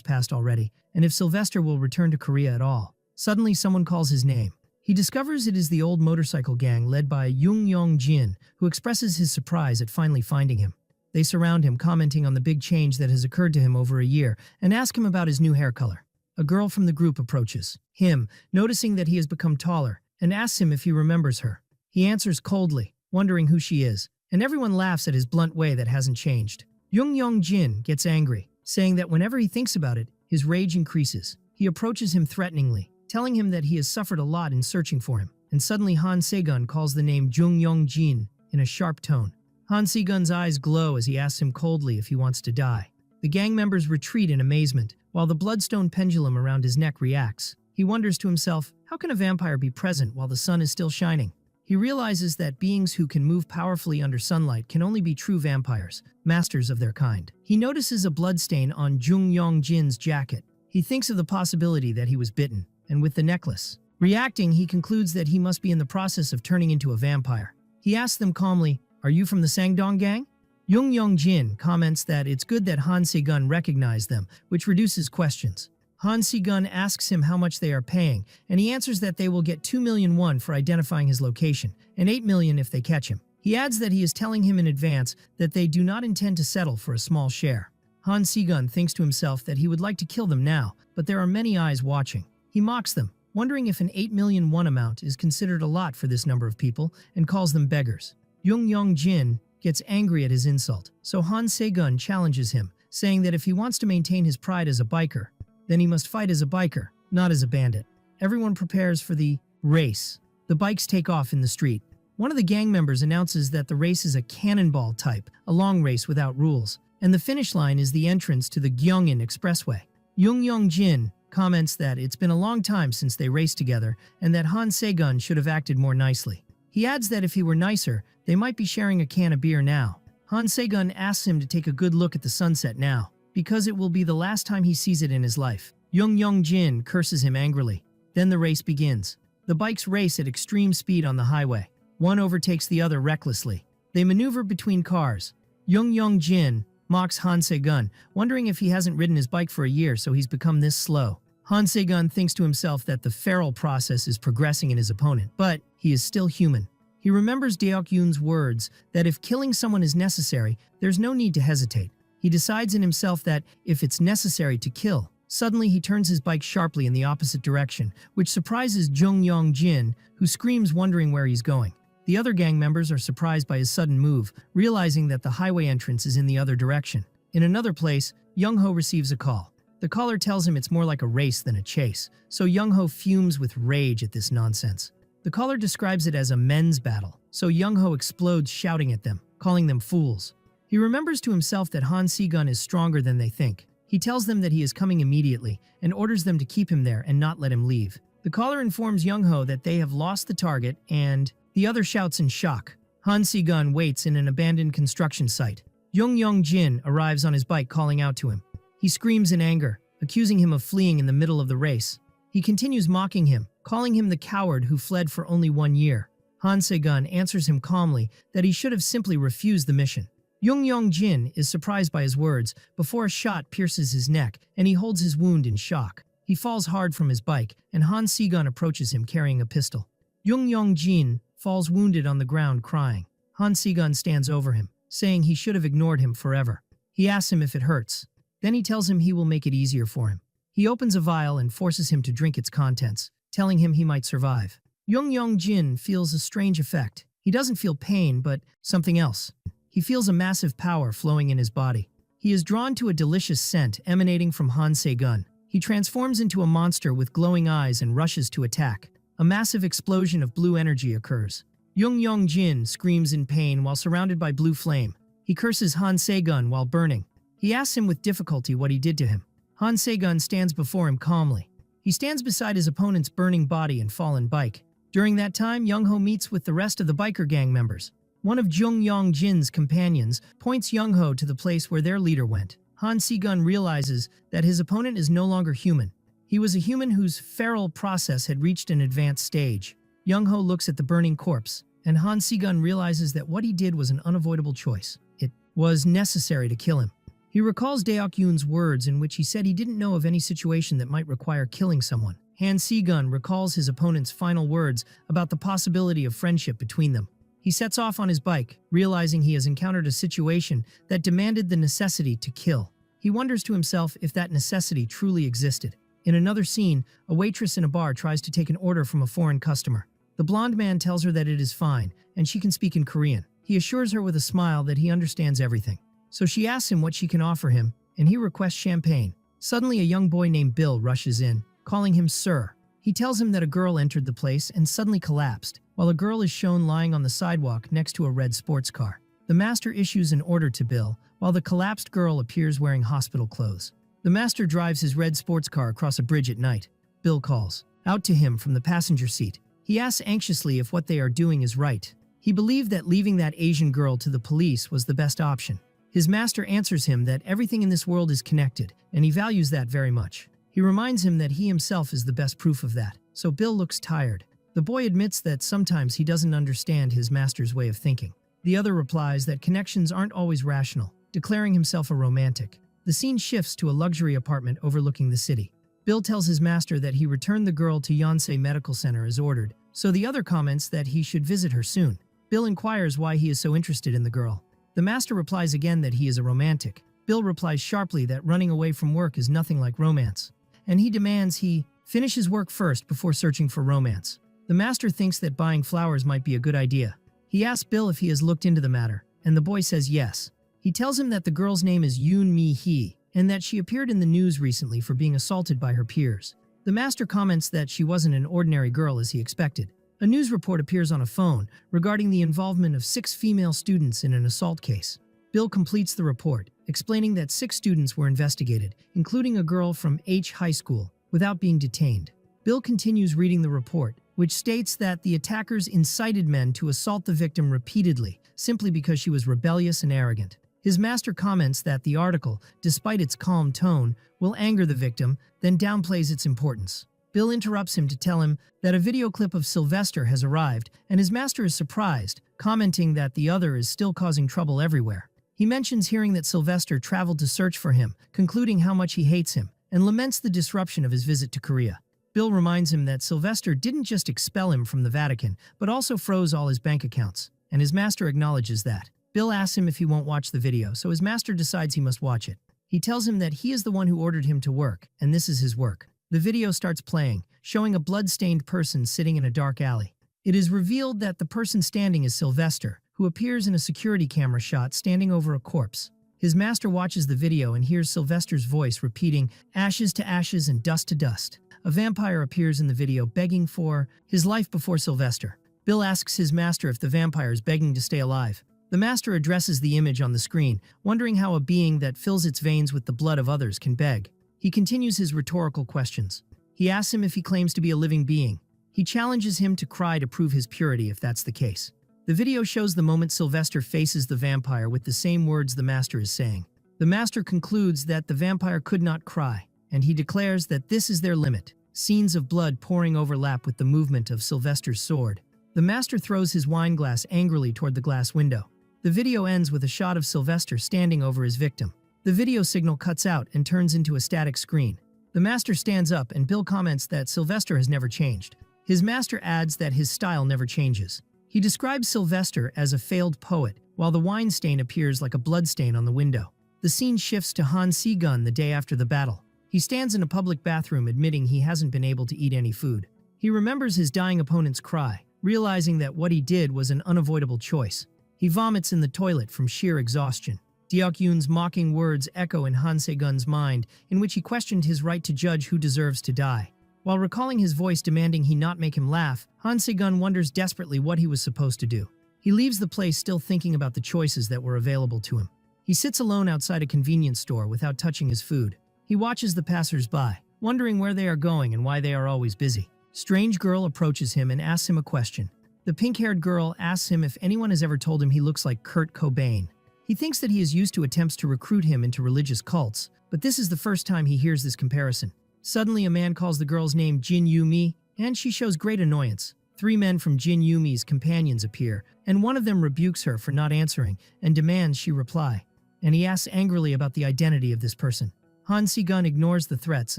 passed already, and if Sylvester will return to Korea at all. Suddenly someone calls his name. He discovers it is the old motorcycle gang led by Jung-Yong-jin, who expresses his surprise at finally finding him. They surround him, commenting on the big change that has occurred to him over a year, and ask him about his new hair color. A girl from the group approaches him, noticing that he has become taller, and asks him if he remembers her. He answers coldly, wondering who she is, and everyone laughs at his blunt way that hasn't changed. Jung-Yong-jin gets angry, saying that whenever he thinks about it, his rage increases. He approaches him threateningly, telling him that he has suffered a lot in searching for him, and suddenly Han Si-gun calls the name Jung-Yong-jin in a sharp tone. Han Si-gun's eyes glow as he asks him coldly if he wants to die. The gang members retreat in amazement, while the bloodstone pendulum around his neck reacts. He wonders to himself, how can a vampire be present while the sun is still shining? He realizes that beings who can move powerfully under sunlight can only be true vampires, masters of their kind. He notices a bloodstain on Jung-Yong-jin's jacket. He thinks of the possibility that he was bitten, and with the necklace. Reacting, he concludes that he must be in the process of turning into a vampire. He asks them calmly, "Are you from the Sangdong gang?" Jung-Yong-jin comments that it's good that Han Si-gun recognized them, which reduces questions. Han Si-gun asks him how much they are paying, and he answers that they will get 2 million won for identifying his location, and 8 million if they catch him. He adds that he is telling him in advance that they do not intend to settle for a small share. Han Si-gun thinks to himself that he would like to kill them now, but there are many eyes watching. He mocks them, wondering if an 8 million won amount is considered a lot for this number of people, and calls them beggars. Jung-Yong-jin gets angry at his insult, so Han Si-gun challenges him, saying that if he wants to maintain his pride as a biker, then he must fight as a biker, not as a bandit. Everyone prepares for the race. The bikes take off in the street. One of the gang members announces that the race is a cannonball type, a long race without rules, and the finish line is the entrance to the Gyeongin Expressway. Jung-Yong-jin comments that it's been a long time since they raced together and that Han Si-gun should have acted more nicely. He adds that if he were nicer, they might be sharing a can of beer now. Han Si-gun asks him to take a good look at the sunset now, because it will be the last time he sees it in his life. Jung-Yong-jin curses him angrily. Then the race begins. The bikes race at extreme speed on the highway. One overtakes the other recklessly. They maneuver between cars. Jung-Yong-jin mocks Han Si-gun, wondering if he hasn't ridden his bike for a year so he's become this slow. Han Si-gun thinks to himself that the feral process is progressing in his opponent, but he is still human. He remembers Deok-yoon's words that if killing someone is necessary, there's no need to hesitate. He decides in himself that if it's necessary to kill, Suddenly, he turns his bike sharply in the opposite direction, which surprises Jung Jin, who screams wondering where he's going. The other gang members are surprised by his sudden move, realizing that the highway entrance is in the other direction. In another place, Young-ho receives a call. The caller tells him it's more like a race than a chase, so Young-ho fumes with rage at this nonsense. The caller describes it as a men's battle, so Young-ho explodes shouting at them, calling them fools. He remembers to himself that Han Si-gun is stronger than they think. He tells them that he is coming immediately and orders them to keep him there and not let him leave. The caller informs Young-ho that they have lost the target and the other shouts in shock. Han Si-gun waits in an abandoned construction site. Young Jin arrives on his bike calling out to him. He screams in anger, accusing him of fleeing in the middle of the race. He continues mocking him, calling him the coward who fled for only 1 year. Han Se-gun answers him calmly that he should have simply refused the mission. Young Jin is surprised by his words before a shot pierces his neck and he holds his wound in shock. He falls hard from his bike and Han Si-gun approaches him carrying a pistol. Young Jin falls wounded on the ground crying. Han Si-gun stands over him, saying he should have ignored him forever. He asks him if it hurts. Then he tells him he will make it easier for him. He opens a vial and forces him to drink its contents, telling him he might survive. Young Jin feels a strange effect. He doesn't feel pain, but something else. He feels a massive power flowing in his body. He is drawn to a delicious scent emanating from Han Se-gun. He transforms into a monster with glowing eyes and rushes to attack. A massive explosion of blue energy occurs. Young Jin screams in pain while surrounded by blue flame. He curses Han Se-gun while burning. He asks him with difficulty what he did to him. Han Se-gun stands before him calmly. He stands beside his opponent's burning body and fallen bike. During that time, Young-ho meets with the rest of the biker gang members. One of Young Jin's companions points Young-ho to the place where their leader went. Han Se-gun realizes that his opponent is no longer human. He was a human whose feral process had reached an advanced stage. Young-ho looks at the burning corpse, and Han Se-gun realizes that what he did was an unavoidable choice. It was necessary to kill him. He recalls Daeok-yoon's words in which he said he didn't know of any situation that might require killing someone. Han Se-gun recalls his opponent's final words about the possibility of friendship between them. He sets off on his bike, realizing he has encountered a situation that demanded the necessity to kill. He wonders to himself if that necessity truly existed. In another scene, a waitress in a bar tries to take an order from a foreign customer. The blonde man tells her that it is fine, and she can speak in Korean. He assures her with a smile that he understands everything. So she asks him what she can offer him, and he requests champagne. Suddenly, a young boy named Bill rushes in, calling him Sir. He tells him that a girl entered the place and suddenly collapsed, while a girl is shown lying on the sidewalk next to a red sports car. The master issues an order to Bill, while the collapsed girl appears wearing hospital clothes. The master drives his red sports car across a bridge at night. Bill calls out to him from the passenger seat. He asks anxiously if what they are doing is right. He believed that leaving that Asian girl to the police was the best option. His master answers him that everything in this world is connected, and he values that very much. He reminds him that he himself is the best proof of that, so Bill looks tired. The boy admits that sometimes he doesn't understand his master's way of thinking. The other replies that connections aren't always rational, declaring himself a romantic. The scene shifts to a luxury apartment overlooking the city. Bill tells his master that he returned the girl to Yonsei Medical Center as ordered, so the other comments that he should visit her soon. Bill inquires why he is so interested in the girl. The master replies again that he is a romantic. Bill replies sharply that running away from work is nothing like romance, and he demands he finish his work first before searching for romance. The master thinks that buying flowers might be a good idea. He asks Bill if he has looked into the matter, and the boy says yes. He tells him that the girl's name is Yoon Mi-hee, and that she appeared in the news recently for being assaulted by her peers. The master comments that she wasn't an ordinary girl as he expected. A news report appears on a phone regarding the involvement of 6 female students in an assault case. Bill completes the report, explaining that 6 students were investigated, including a girl from H High School, without being detained. Bill continues reading the report, which states that the attackers incited men to assault the victim repeatedly, simply because she was rebellious and arrogant. His master comments that the article, despite its calm tone, will anger the victim, then downplays its importance. Bill interrupts him to tell him that a video clip of Sylvester has arrived, and his master is surprised, commenting that the other is still causing trouble everywhere. He mentions hearing that Sylvester traveled to search for him, concluding how much he hates him, and laments the disruption of his visit to Korea. Bill reminds him that Sylvester didn't just expel him from the Vatican, but also froze all his bank accounts, and his master acknowledges that. Bill asks him if he won't watch the video, so his master decides he must watch it. He tells him that he is the one who ordered him to work, and this is his work. The video starts playing, showing a blood-stained person sitting in a dark alley. It is revealed that the person standing is Sylvester, who appears in a security camera shot standing over a corpse. His master watches the video and hears Sylvester's voice repeating, "Ashes to ashes and dust to dust." A vampire appears in the video begging for his life before Sylvester. Bill asks his master if the vampire is begging to stay alive. The master addresses the image on the screen, wondering how a being that fills its veins with the blood of others can beg. He continues his rhetorical questions. He asks him if he claims to be a living being. He challenges him to cry to prove his purity if that's the case. The video shows the moment Sylvester faces the vampire with the same words the master is saying. The master concludes that the vampire could not cry, and he declares that this is their limit. Scenes of blood pouring overlap with the movement of Sylvester's sword. The master throws his wine glass angrily toward the glass window. The video ends with a shot of Sylvester standing over his victim. The video signal cuts out and turns into a static screen. The master stands up and Bill comments that Sylvester has never changed. His master adds that his style never changes. He describes Sylvester as a failed poet, while the wine stain appears like a blood stain on the window. The scene shifts to Han Si-gun the day after the battle. He stands in a public bathroom admitting he hasn't been able to eat any food. He remembers his dying opponent's cry, realizing that what he did was an unavoidable choice. He vomits in the toilet from sheer exhaustion. Deok-yoon's mocking words echo in Han Se-gun's mind, in which he questioned his right to judge who deserves to die. While recalling his voice demanding he not make him laugh, Han Se-gun wonders desperately what he was supposed to do. He leaves the place still thinking about the choices that were available to him. He sits alone outside a convenience store without touching his food. He watches the passers-by, wondering where they are going and why they are always busy. Strange girl approaches him and asks him a question. The pink-haired girl asks him if anyone has ever told him he looks like Kurt Cobain. He thinks that he is used to attempts to recruit him into religious cults, but this is the first time he hears this comparison. Suddenly, a man calls the girl's name Jin Yu-mi, and she shows great annoyance. 3 men from Jin Yu-mi's companions appear, and one of them rebukes her for not answering and demands she reply. And he asks angrily about the identity of this person. Han Si-gun ignores the threats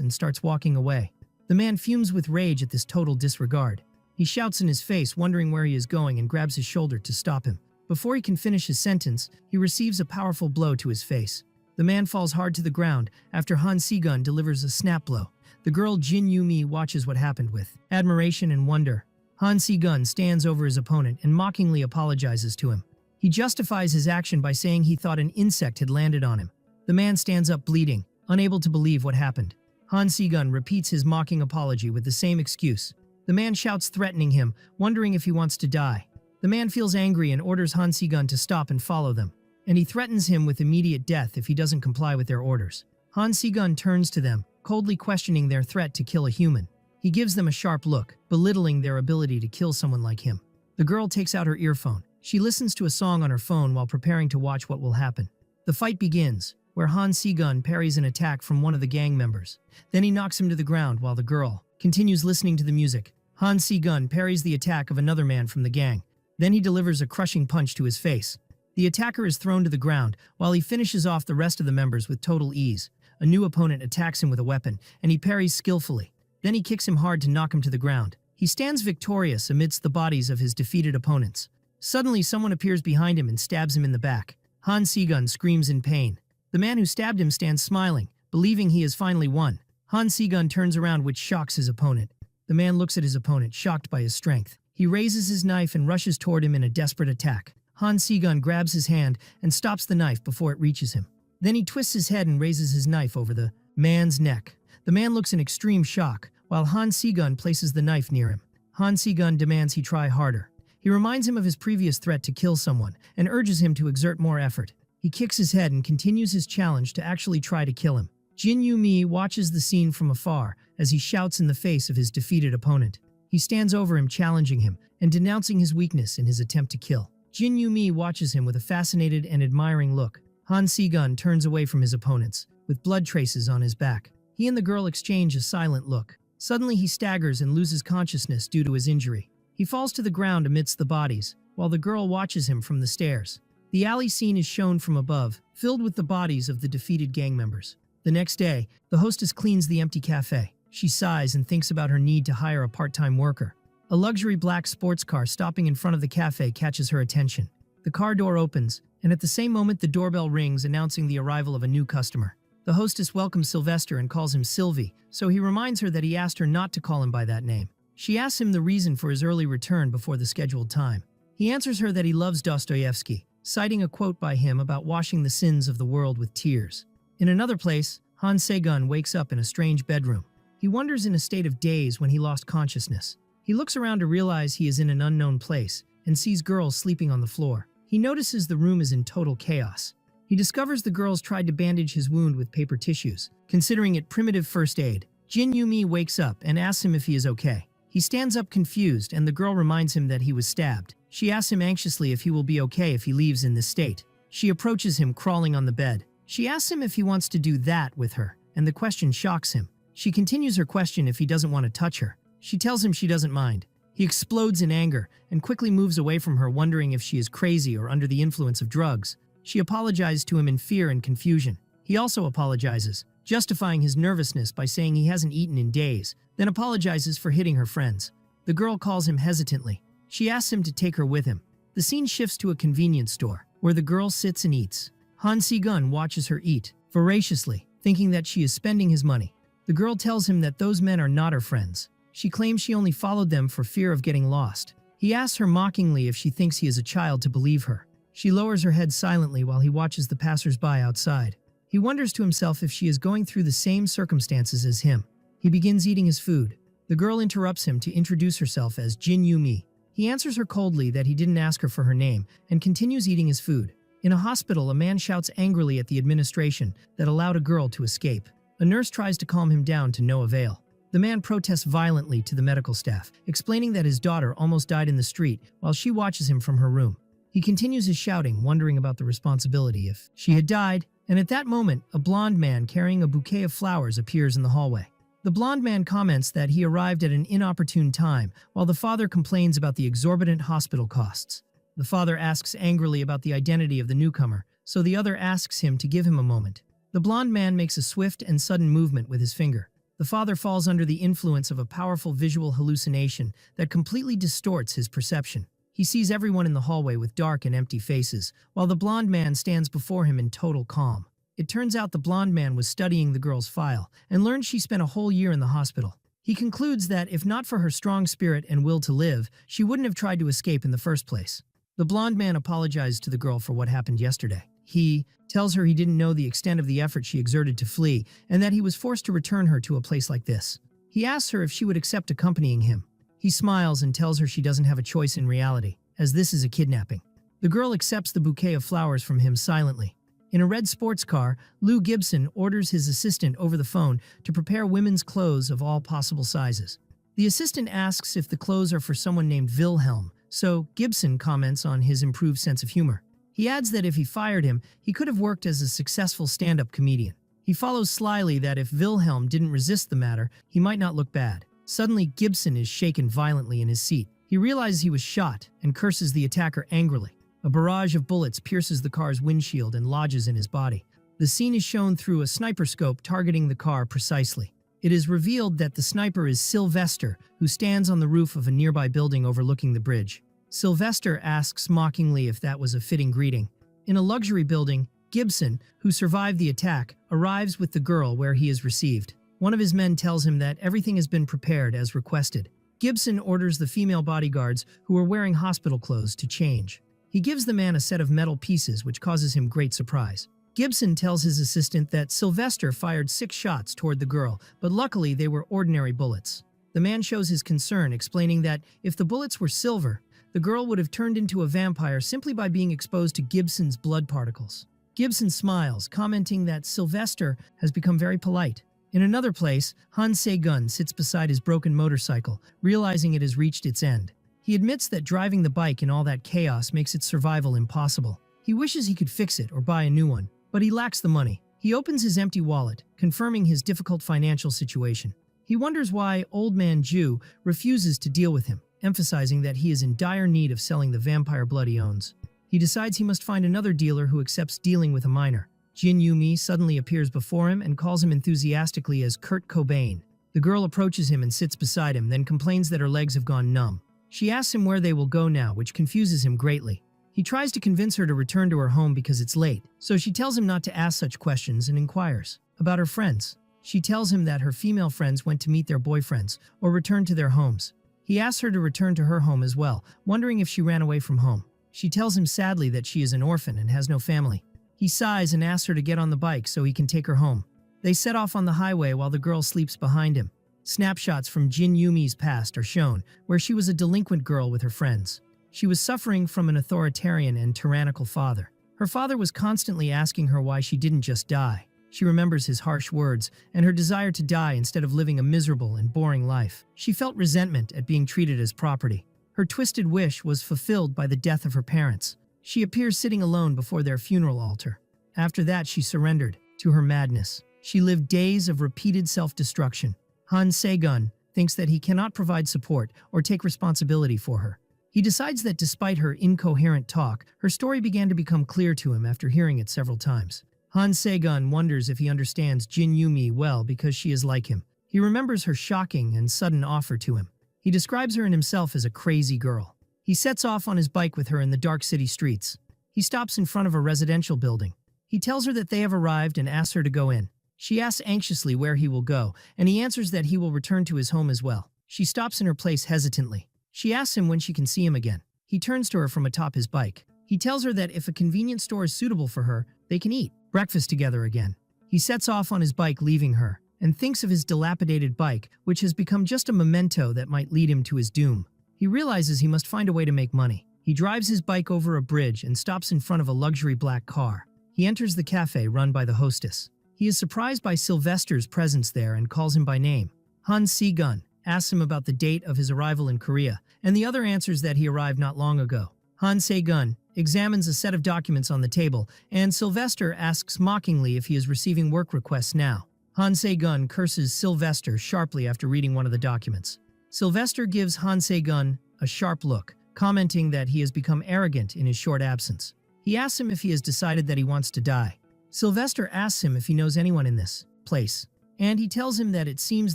and starts walking away. The man fumes with rage at this total disregard. He shouts in his face, wondering where he is going, and grabs his shoulder to stop him. Before he can finish his sentence, he receives a powerful blow to his face. The man falls hard to the ground after Han Si-gun delivers a snap blow. The girl Jin Yu-mi watches what happened with admiration and wonder. Han Si-gun stands over his opponent and mockingly apologizes to him. He justifies his action by saying he thought an insect had landed on him. The man stands up bleeding, unable to believe what happened. Han Si-gun repeats his mocking apology with the same excuse. The man shouts, threatening him, wondering if he wants to die. The man feels angry and orders Han Si-gun to stop and follow them, and he threatens him with immediate death if he doesn't comply with their orders. Han Si-gun turns to them, coldly questioning their threat to kill a human. He gives them a sharp look, belittling their ability to kill someone like him. The girl takes out her earphone. She listens to a song on her phone while preparing to watch what will happen. The fight begins, where Han Si-gun parries an attack from one of the gang members. Then he knocks him to the ground while the girl continues listening to the music. Han Si-gun parries the attack of another man from the gang. Then he delivers a crushing punch to his face. The attacker is thrown to the ground while he finishes off the rest of the members with total ease. A new opponent attacks him with a weapon, and he parries skillfully. Then he kicks him hard to knock him to the ground. He stands victorious amidst the bodies of his defeated opponents. Suddenly, someone appears behind him and stabs him in the back. Han Si-gun screams in pain. The man who stabbed him stands smiling, believing he has finally won. Han Si-gun turns around, which shocks his opponent. The man looks at his opponent, shocked by his strength. He raises his knife and rushes toward him in a desperate attack. Han Si-gun grabs his hand and stops the knife before it reaches him. Then he twists his head and raises his knife over the man's neck. The man looks in extreme shock, while Han Si-gun places the knife near him. Han Si-gun demands he try harder. He reminds him of his previous threat to kill someone and urges him to exert more effort. He kicks his head and continues his challenge to actually try to kill him. Jin Yu-mi watches the scene from afar as he shouts in the face of his defeated opponent. He stands over him, challenging him and denouncing his weakness in his attempt to kill. Jin Yu-mi watches him with a fascinated and admiring look. Han Si-gun turns away from his opponents, with blood traces on his back. He and the girl exchange a silent look. Suddenly he staggers and loses consciousness due to his injury. He falls to the ground amidst the bodies, while the girl watches him from the stairs. The alley scene is shown from above, filled with the bodies of the defeated gang members. The next day, the hostess cleans the empty cafe. She sighs and thinks about her need to hire a part-time worker. A luxury black sports car stopping in front of the cafe catches her attention. The car door opens, and at the same moment the doorbell rings, announcing the arrival of a new customer. The hostess welcomes Sylvester and calls him Sylvie, so he reminds her that he asked her not to call him by that name. She asks him the reason for his early return before the scheduled time. He answers her that he loves Dostoevsky, citing a quote by him about washing the sins of the world with tears. In another place, Han Se-gun wakes up in a strange bedroom. He wonders in a state of daze when he lost consciousness. He looks around to realize he is in an unknown place and sees girls sleeping on the floor. He notices the room is in total chaos. He discovers the girls tried to bandage his wound with paper tissues, considering it primitive first aid. Jin Yumi wakes up and asks him if he is okay. He stands up confused and the girl reminds him that he was stabbed. She asks him anxiously if he will be okay if he leaves in this state. She approaches him crawling on the bed. She asks him if he wants to do that with her, and the question shocks him. She continues her question if he doesn't want to touch her. She tells him she doesn't mind. He explodes in anger and quickly moves away from her, wondering if she is crazy or under the influence of drugs. She apologizes to him in fear and confusion. He also apologizes, justifying his nervousness by saying he hasn't eaten in days, then apologizes for hitting her friends. The girl calls him hesitantly. She asks him to take her with him. The scene shifts to a convenience store, where the girl sits and eats. Han Se-gun watches her eat, voraciously, thinking that she is spending his money. The girl tells him that those men are not her friends. She claims she only followed them for fear of getting lost. He asks her mockingly if she thinks he is a child to believe her. She lowers her head silently while he watches the passers-by outside. He wonders to himself if she is going through the same circumstances as him. He begins eating his food. The girl interrupts him to introduce herself as Jin Yumi. He answers her coldly that he didn't ask her for her name and continues eating his food. In a hospital, a man shouts angrily at the administration that allowed a girl to escape. A nurse tries to calm him down to no avail. The man protests violently to the medical staff, explaining that his daughter almost died in the street while she watches him from her room. He continues his shouting, wondering about the responsibility if she had died, and at that moment, a blonde man carrying a bouquet of flowers appears in the hallway. The blonde man comments that he arrived at an inopportune time, while the father complains about the exorbitant hospital costs. The father asks angrily about the identity of the newcomer, so the other asks him to give him a moment. The blonde man makes a swift and sudden movement with his finger. The father falls under the influence of a powerful visual hallucination that completely distorts his perception. He sees everyone in the hallway with dark and empty faces, while the blonde man stands before him in total calm. It turns out the blonde man was studying the girl's file and learned she spent a whole year in the hospital. He concludes that if not for her strong spirit and will to live, she wouldn't have tried to escape in the first place. The blonde man apologizes to the girl for what happened yesterday. He tells her he didn't know the extent of the effort she exerted to flee and that he was forced to return her to a place like this. He asks her if she would accept accompanying him. He smiles and tells her she doesn't have a choice in reality, as this is a kidnapping. The girl accepts the bouquet of flowers from him silently. In a red sports car, Lou Gibson orders his assistant over the phone to prepare women's clothes of all possible sizes. The assistant asks if the clothes are for someone named Wilhelm, so Gibson comments on his improved sense of humor. He adds that if he fired him, he could have worked as a successful stand-up comedian. He follows slyly that if Wilhelm didn't resist the matter, he might not look bad. Suddenly, Gibson is shaken violently in his seat. He realizes he was shot and curses the attacker angrily. A barrage of bullets pierces the car's windshield and lodges in his body. The scene is shown through a sniper scope targeting the car precisely. It is revealed that the sniper is Sylvester, who stands on the roof of a nearby building overlooking the bridge. Sylvester asks mockingly if that was a fitting greeting. In a luxury building, Gibson, who survived the attack, arrives with the girl where he is received. One of his men tells him that everything has been prepared as requested. Gibson orders the female bodyguards, who are wearing hospital clothes, to change. He gives the man a set of metal pieces, which causes him great surprise. Gibson tells his assistant that Sylvester fired 6 shots toward the girl, but luckily they were ordinary bullets. The man shows his concern, explaining that if the bullets were silver, the girl would have turned into a vampire simply by being exposed to Gibson's blood particles. Gibson smiles, commenting that Sylvester has become very polite. In another place, Han Se-gun sits beside his broken motorcycle, realizing it has reached its end. He admits that driving the bike in all that chaos makes its survival impossible. He wishes he could fix it or buy a new one, but he lacks the money. He opens his empty wallet, confirming his difficult financial situation. He wonders why Old Man Jew refuses to deal with him, emphasizing that he is in dire need of selling the vampire blood he owns. He decides he must find another dealer who accepts dealing with a minor. Jin Yumi suddenly appears before him and calls him enthusiastically as Kurt Cobain. The girl approaches him and sits beside him, then complains that her legs have gone numb. She asks him where they will go now, which confuses him greatly. He tries to convince her to return to her home because it's late, so she tells him not to ask such questions and inquires. about her friends. She tells him that her female friends went to meet their boyfriends or returned to their homes. He asks her to return to her home as well, wondering if she ran away from home. She tells him sadly that she is an orphan and has no family. He sighs and asks her to get on the bike so he can take her home. They set off on the highway while the girl sleeps behind him. Snapshots from Jin Yumi's past are shown, where she was a delinquent girl with her friends. She was suffering from an authoritarian and tyrannical father. Her father was constantly asking her why she didn't just die. She remembers his harsh words and her desire to die instead of living a miserable and boring life. She felt resentment at being treated as property. Her twisted wish was fulfilled by the death of her parents. She appears sitting alone before their funeral altar. After that, she surrendered to her madness. She lived days of repeated self-destruction. Han Se-gun thinks that he cannot provide support or take responsibility for her. He decides that despite her incoherent talk, her story began to become clear to him after hearing it several times. Han Se-gun wonders if he understands Jin Yumi well because she is like him. He remembers her shocking and sudden offer to him. He describes her and himself as a crazy girl. He sets off on his bike with her in the dark city streets. He stops in front of a residential building. He tells her that they have arrived and asks her to go in. She asks anxiously where he will go, and he answers that he will return to his home as well. She stops in her place hesitantly. She asks him when she can see him again. He turns to her from atop his bike. He tells her that if a convenience store is suitable for her, they can eat breakfast together again. He sets off on his bike, leaving her, and thinks of his dilapidated bike, which has become just a memento that might lead him to his doom. He realizes he must find a way to make money. He drives his bike over a bridge and stops in front of a luxury black car. He enters the cafe run by the hostess. He is surprised by Sylvester's presence there and calls him by name. Han Se-gun asks him about the date of his arrival in Korea, and the other answers that he arrived not long ago. Han Se-gun examines a set of documents on the table, and Sylvester asks mockingly if he is receiving work requests now. Han Se-gun curses Sylvester sharply after reading one of the documents. Sylvester gives Han Se-gun a sharp look, commenting that he has become arrogant in his short absence. He asks him if he has decided that he wants to die. Sylvester asks him if he knows anyone in this place, and he tells him that it seems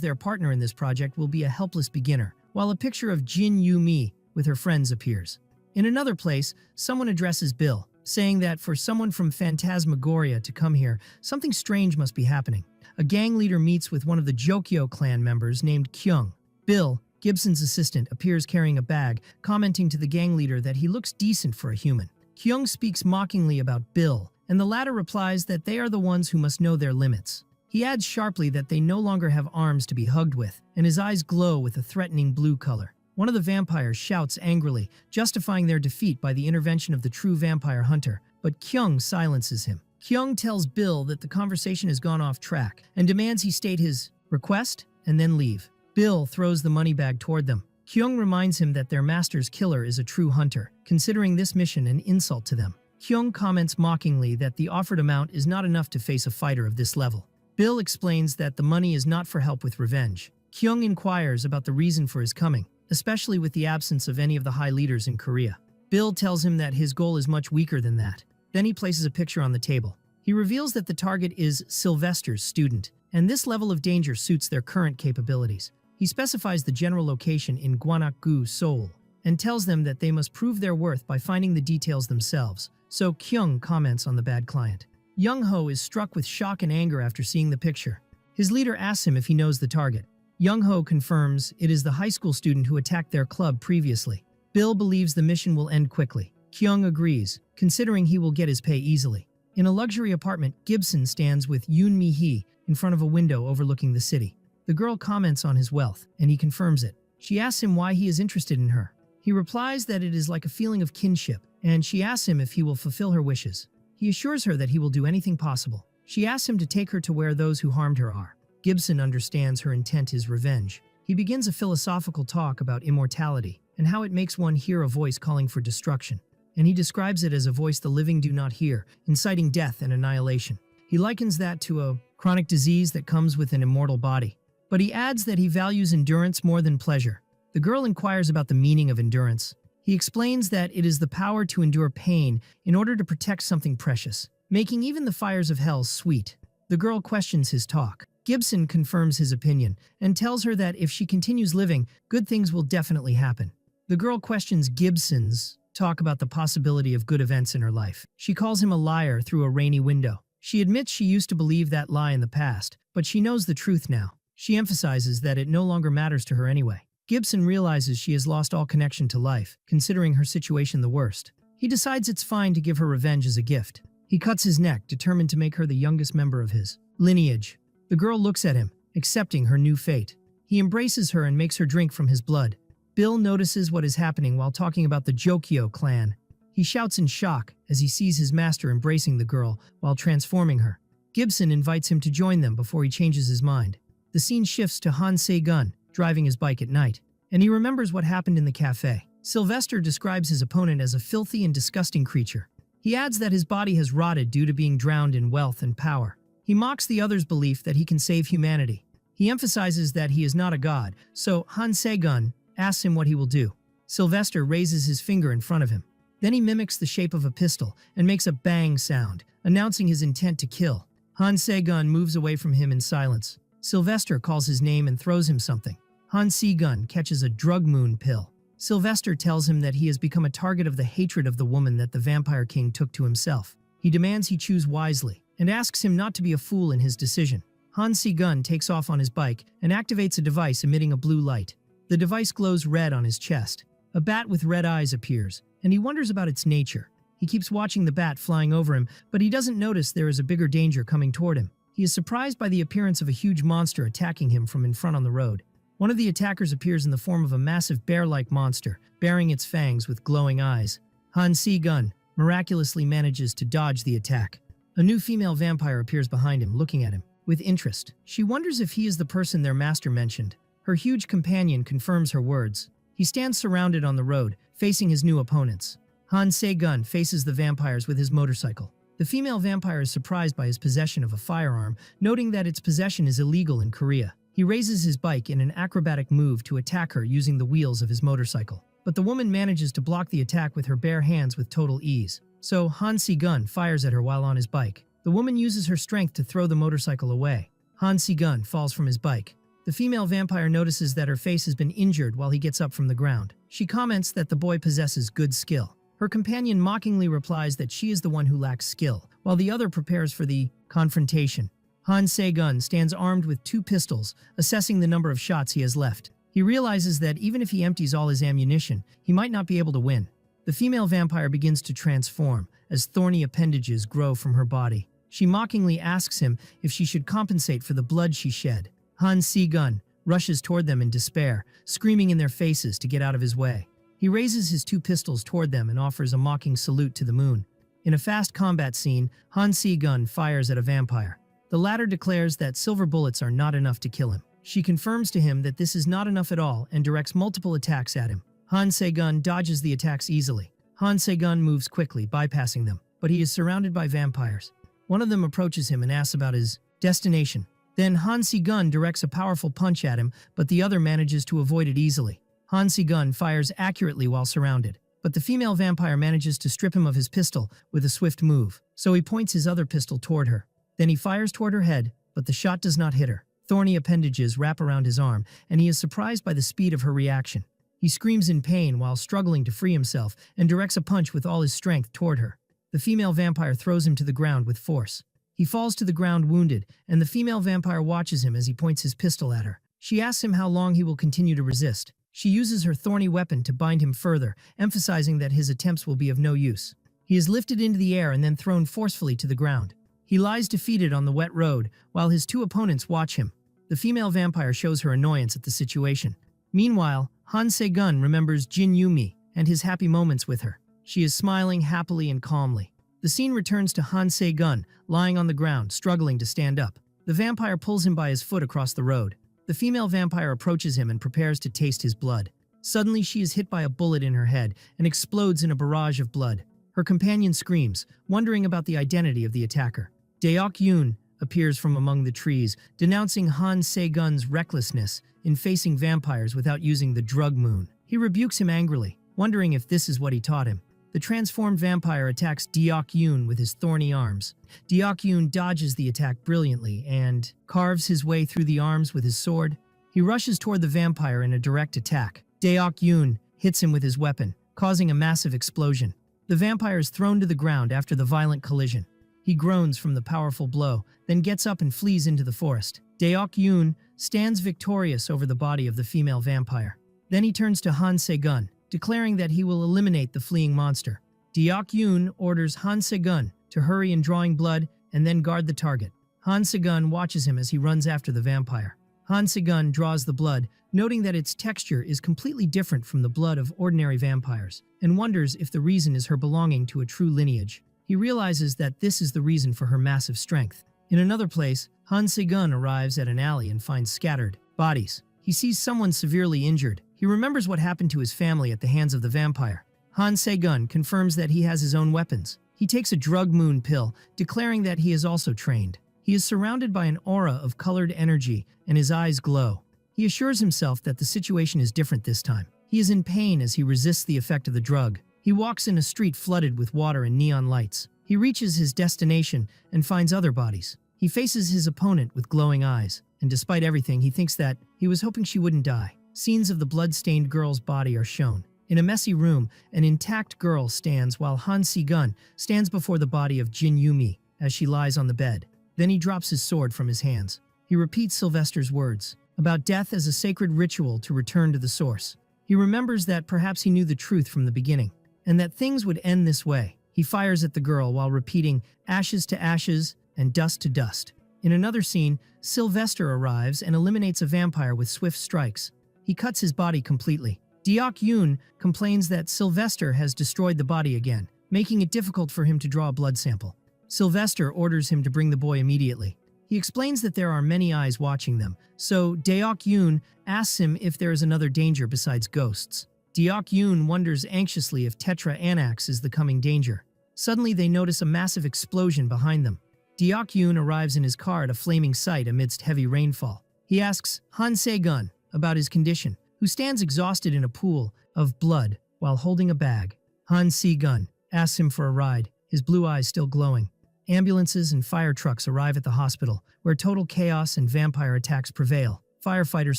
their partner in this project will be a helpless beginner, while a picture of Jin Yumi with her friends appears. In another place, someone addresses Bill, saying that for someone from Phantasmagoria to come here, something strange must be happening. A gang leader meets with one of the Jokyo clan members named Kyung. Bill, Gibson's assistant, appears carrying a bag, commenting to the gang leader that he looks decent for a human. Kyung speaks mockingly about Bill, and the latter replies that they are the ones who must know their limits. He adds sharply that they no longer have arms to be hugged with, and his eyes glow with a threatening blue color. One of the vampires shouts angrily, justifying their defeat by the intervention of the true vampire hunter, but Kyung silences him. Kyung tells Bill that the conversation has gone off track and demands he state his request and then leave. Bill throws the money bag toward them. Kyung reminds him that their master's killer is a true hunter, considering this mission an insult to them. Kyung comments mockingly that the offered amount is not enough to face a fighter of this level. Bill explains that the money is not for help with revenge. Kyung inquires about the reason for his coming, especially with the absence of any of the high leaders in Korea. Bill tells him that his goal is much weaker than that. Then he places a picture on the table. He reveals that the target is Sylvester's student, and this level of danger suits their current capabilities. He specifies the general location in Gwanak-gu, Seoul, and tells them that they must prove their worth by finding the details themselves. So Kyung comments on the bad client. Young-ho is struck with shock and anger after seeing the picture. His leader asks him if he knows the target. Young-ho confirms it is the high school student who attacked their club previously. Bill believes the mission will end quickly. Kyung agrees, considering he will get his pay easily. In a luxury apartment, Gibson stands with Yoon Mi-hee in front of a window overlooking the city. The girl comments on his wealth, and he confirms it. She asks him why he is interested in her. He replies that it is like a feeling of kinship, and she asks him if he will fulfill her wishes. He assures her that he will do anything possible. She asks him to take her to where those who harmed her are. Gibson understands her intent is revenge. He begins a philosophical talk about immortality and how it makes one hear a voice calling for destruction. And he describes it as a voice the living do not hear, inciting death and annihilation. He likens that to a chronic disease that comes with an immortal body. But he adds that he values endurance more than pleasure. The girl inquires about the meaning of endurance. He explains that it is the power to endure pain in order to protect something precious, making even the fires of hell sweet. The girl questions his talk. Gibson confirms his opinion and tells her that if she continues living, good things will definitely happen. The girl questions Gibson's talk about the possibility of good events in her life. She calls him a liar through a rainy window. She admits she used to believe that lie in the past, but she knows the truth now. She emphasizes that it no longer matters to her anyway. Gibson realizes she has lost all connection to life, considering her situation the worst. He decides it's fine to give her revenge as a gift. He cuts his neck, determined to make her the youngest member of his lineage. The girl looks at him, accepting her new fate. He embraces her and makes her drink from his blood. Bill notices what is happening while talking about the Jokyo clan. He shouts in shock as he sees his master embracing the girl while transforming her. Gibson invites him to join them before he changes his mind. The scene shifts to Han Se-gun, driving his bike at night, and he remembers what happened in the cafe. Sylvester describes his opponent as a filthy and disgusting creature. He adds that his body has rotted due to being drowned in wealth and power. He mocks the other's belief that he can save humanity. He emphasizes that he is not a god, so Han Se-gun asks him what he will do. Sylvester raises his finger in front of him. Then he mimics the shape of a pistol and makes a bang sound, announcing his intent to kill. Han Se-gun moves away from him in silence. Sylvester calls his name and throws him something. Han Se-gun catches a drug moon pill. Sylvester tells him that he has become a target of the hatred of the woman that the Vampire King took to himself. He demands he choose wisely and asks him not to be a fool in his decision. Han Se-gun takes off on his bike and activates a device emitting a blue light. The device glows red on his chest. A bat with red eyes appears, and he wonders about its nature. He keeps watching the bat flying over him, but he doesn't notice there is a bigger danger coming toward him. He is surprised by the appearance of a huge monster attacking him from in front on the road. One of the attackers appears in the form of a massive bear-like monster, baring its fangs with glowing eyes. Han Se-gun miraculously manages to dodge the attack. A new female vampire appears behind him, looking at him with interest. She wonders if he is the person their master mentioned. Her huge companion confirms her words. He stands surrounded on the road, facing his new opponents. Han Se-gun faces the vampires with his motorcycle. The female vampire is surprised by his possession of a firearm, noting that its possession is illegal in Korea. He raises his bike in an acrobatic move to attack her using the wheels of his motorcycle. But the woman manages to block the attack with her bare hands with total ease. So Han Se-gun fires at her while on his bike. The woman uses her strength to throw the motorcycle away. Han Se-gun falls from his bike. The female vampire notices that her face has been injured while he gets up from the ground. She comments that the boy possesses good skill. Her companion mockingly replies that she is the one who lacks skill, while the other prepares for the confrontation. Han Se-gun stands armed with 2 pistols, assessing the number of shots he has left. He realizes that even if he empties all his ammunition, he might not be able to win. The female vampire begins to transform as thorny appendages grow from her body. She mockingly asks him if she should compensate for the blood she shed. Han Se-gun rushes toward them in despair, screaming in their faces to get out of his way. He raises his 2 pistols toward them and offers a mocking salute to the moon. In a fast combat scene, Han Se-gun fires at a vampire. The latter declares that silver bullets are not enough to kill him. She confirms to him that this is not enough at all and directs multiple attacks at him. Han Se-gun dodges the attacks easily. Han Se-gun moves quickly, bypassing them, but he is surrounded by vampires. One of them approaches him and asks about his destination. Then Han Se-gun directs a powerful punch at him, but the other manages to avoid it easily. Han Se-gun fires accurately while surrounded, but the female vampire manages to strip him of his pistol with a swift move, so he points his other pistol toward her. Then he fires toward her head, but the shot does not hit her. Thorny appendages wrap around his arm, and he is surprised by the speed of her reaction. He screams in pain while struggling to free himself and directs a punch with all his strength toward her. The female vampire throws him to the ground with force. He falls to the ground wounded, and the female vampire watches him as he points his pistol at her. She asks him how long he will continue to resist. She uses her thorny weapon to bind him further, emphasizing that his attempts will be of no use. He is lifted into the air and then thrown forcefully to the ground. He lies defeated on the wet road, while his 2 opponents watch him. The female vampire shows her annoyance at the situation. Meanwhile, Han Se-gun remembers Jin Yumi and his happy moments with her. She is smiling happily and calmly. The scene returns to Han Se-gun, lying on the ground, struggling to stand up. The vampire pulls him by his foot across the road. The female vampire approaches him and prepares to taste his blood. Suddenly, she is hit by a bullet in her head and explodes in a barrage of blood. Her companion screams, wondering about the identity of the attacker. Deok-yoon appears from among the trees, denouncing Han Se-gun's recklessness in facing vampires without using the drug moon. He rebukes him angrily, wondering if this is what he taught him. The transformed vampire attacks Deok-yoon with his thorny arms. Deok-yoon dodges the attack brilliantly and carves his way through the arms with his sword. He rushes toward the vampire in a direct attack. Deok-yoon hits him with his weapon, causing a massive explosion. The vampire is thrown to the ground after the violent collision. He groans from the powerful blow, then gets up and flees into the forest. Deok-yoon stands victorious over the body of the female vampire. Then he turns to Han Se-gun, declaring that he will eliminate the fleeing monster. Deok-yoon orders Han Se-gun to hurry in drawing blood and then guard the target. Han Se-gun watches him as he runs after the vampire. Han Se-gun draws the blood, noting that its texture is completely different from the blood of ordinary vampires, and wonders if the reason is her belonging to a true lineage. He realizes that this is the reason for her massive strength. In another place, Han Se-gun arrives at an alley and finds scattered bodies. He sees someone severely injured. He remembers what happened to his family at the hands of the vampire. Han Se-gun confirms that he has his own weapons. He takes a drug moon pill, declaring that he is also trained. He is surrounded by an aura of colored energy, and his eyes glow. He assures himself that the situation is different this time. He is in pain as he resists the effect of the drug. He walks in a street flooded with water and neon lights. He reaches his destination and finds other bodies. He faces his opponent with glowing eyes, and despite everything, he thinks that he was hoping she wouldn't die. Scenes of the blood-stained girl's body are shown. In a messy room, an intact girl stands while Han Se-gun stands before the body of Jin Yumi as she lies on the bed. Then he drops his sword from his hands. He repeats Sylvester's words about death as a sacred ritual to return to the source. He remembers that perhaps he knew the truth from the beginning, and that things would end this way. He fires at the girl while repeating ashes to ashes and dust to dust. In another scene, Sylvester arrives and eliminates a vampire with swift strikes. He cuts his body completely. Deok-yoon complains that Sylvester has destroyed the body again, making it difficult for him to draw a blood sample. Sylvester orders him to bring the boy immediately. He explains that there are many eyes watching them, so Deok-yoon asks him if there is another danger besides ghosts. Deok-yoon wonders anxiously if Tetra Anax is the coming danger. Suddenly they notice a massive explosion behind them. Deok-yoon arrives in his car at a flaming site amidst heavy rainfall. He asks Han Se-gun about his condition, who stands exhausted in a pool of blood while holding a bag. Han Se-gun asks him for a ride, his blue eyes still glowing. Ambulances and fire trucks arrive at the hospital, where total chaos and vampire attacks prevail. Firefighters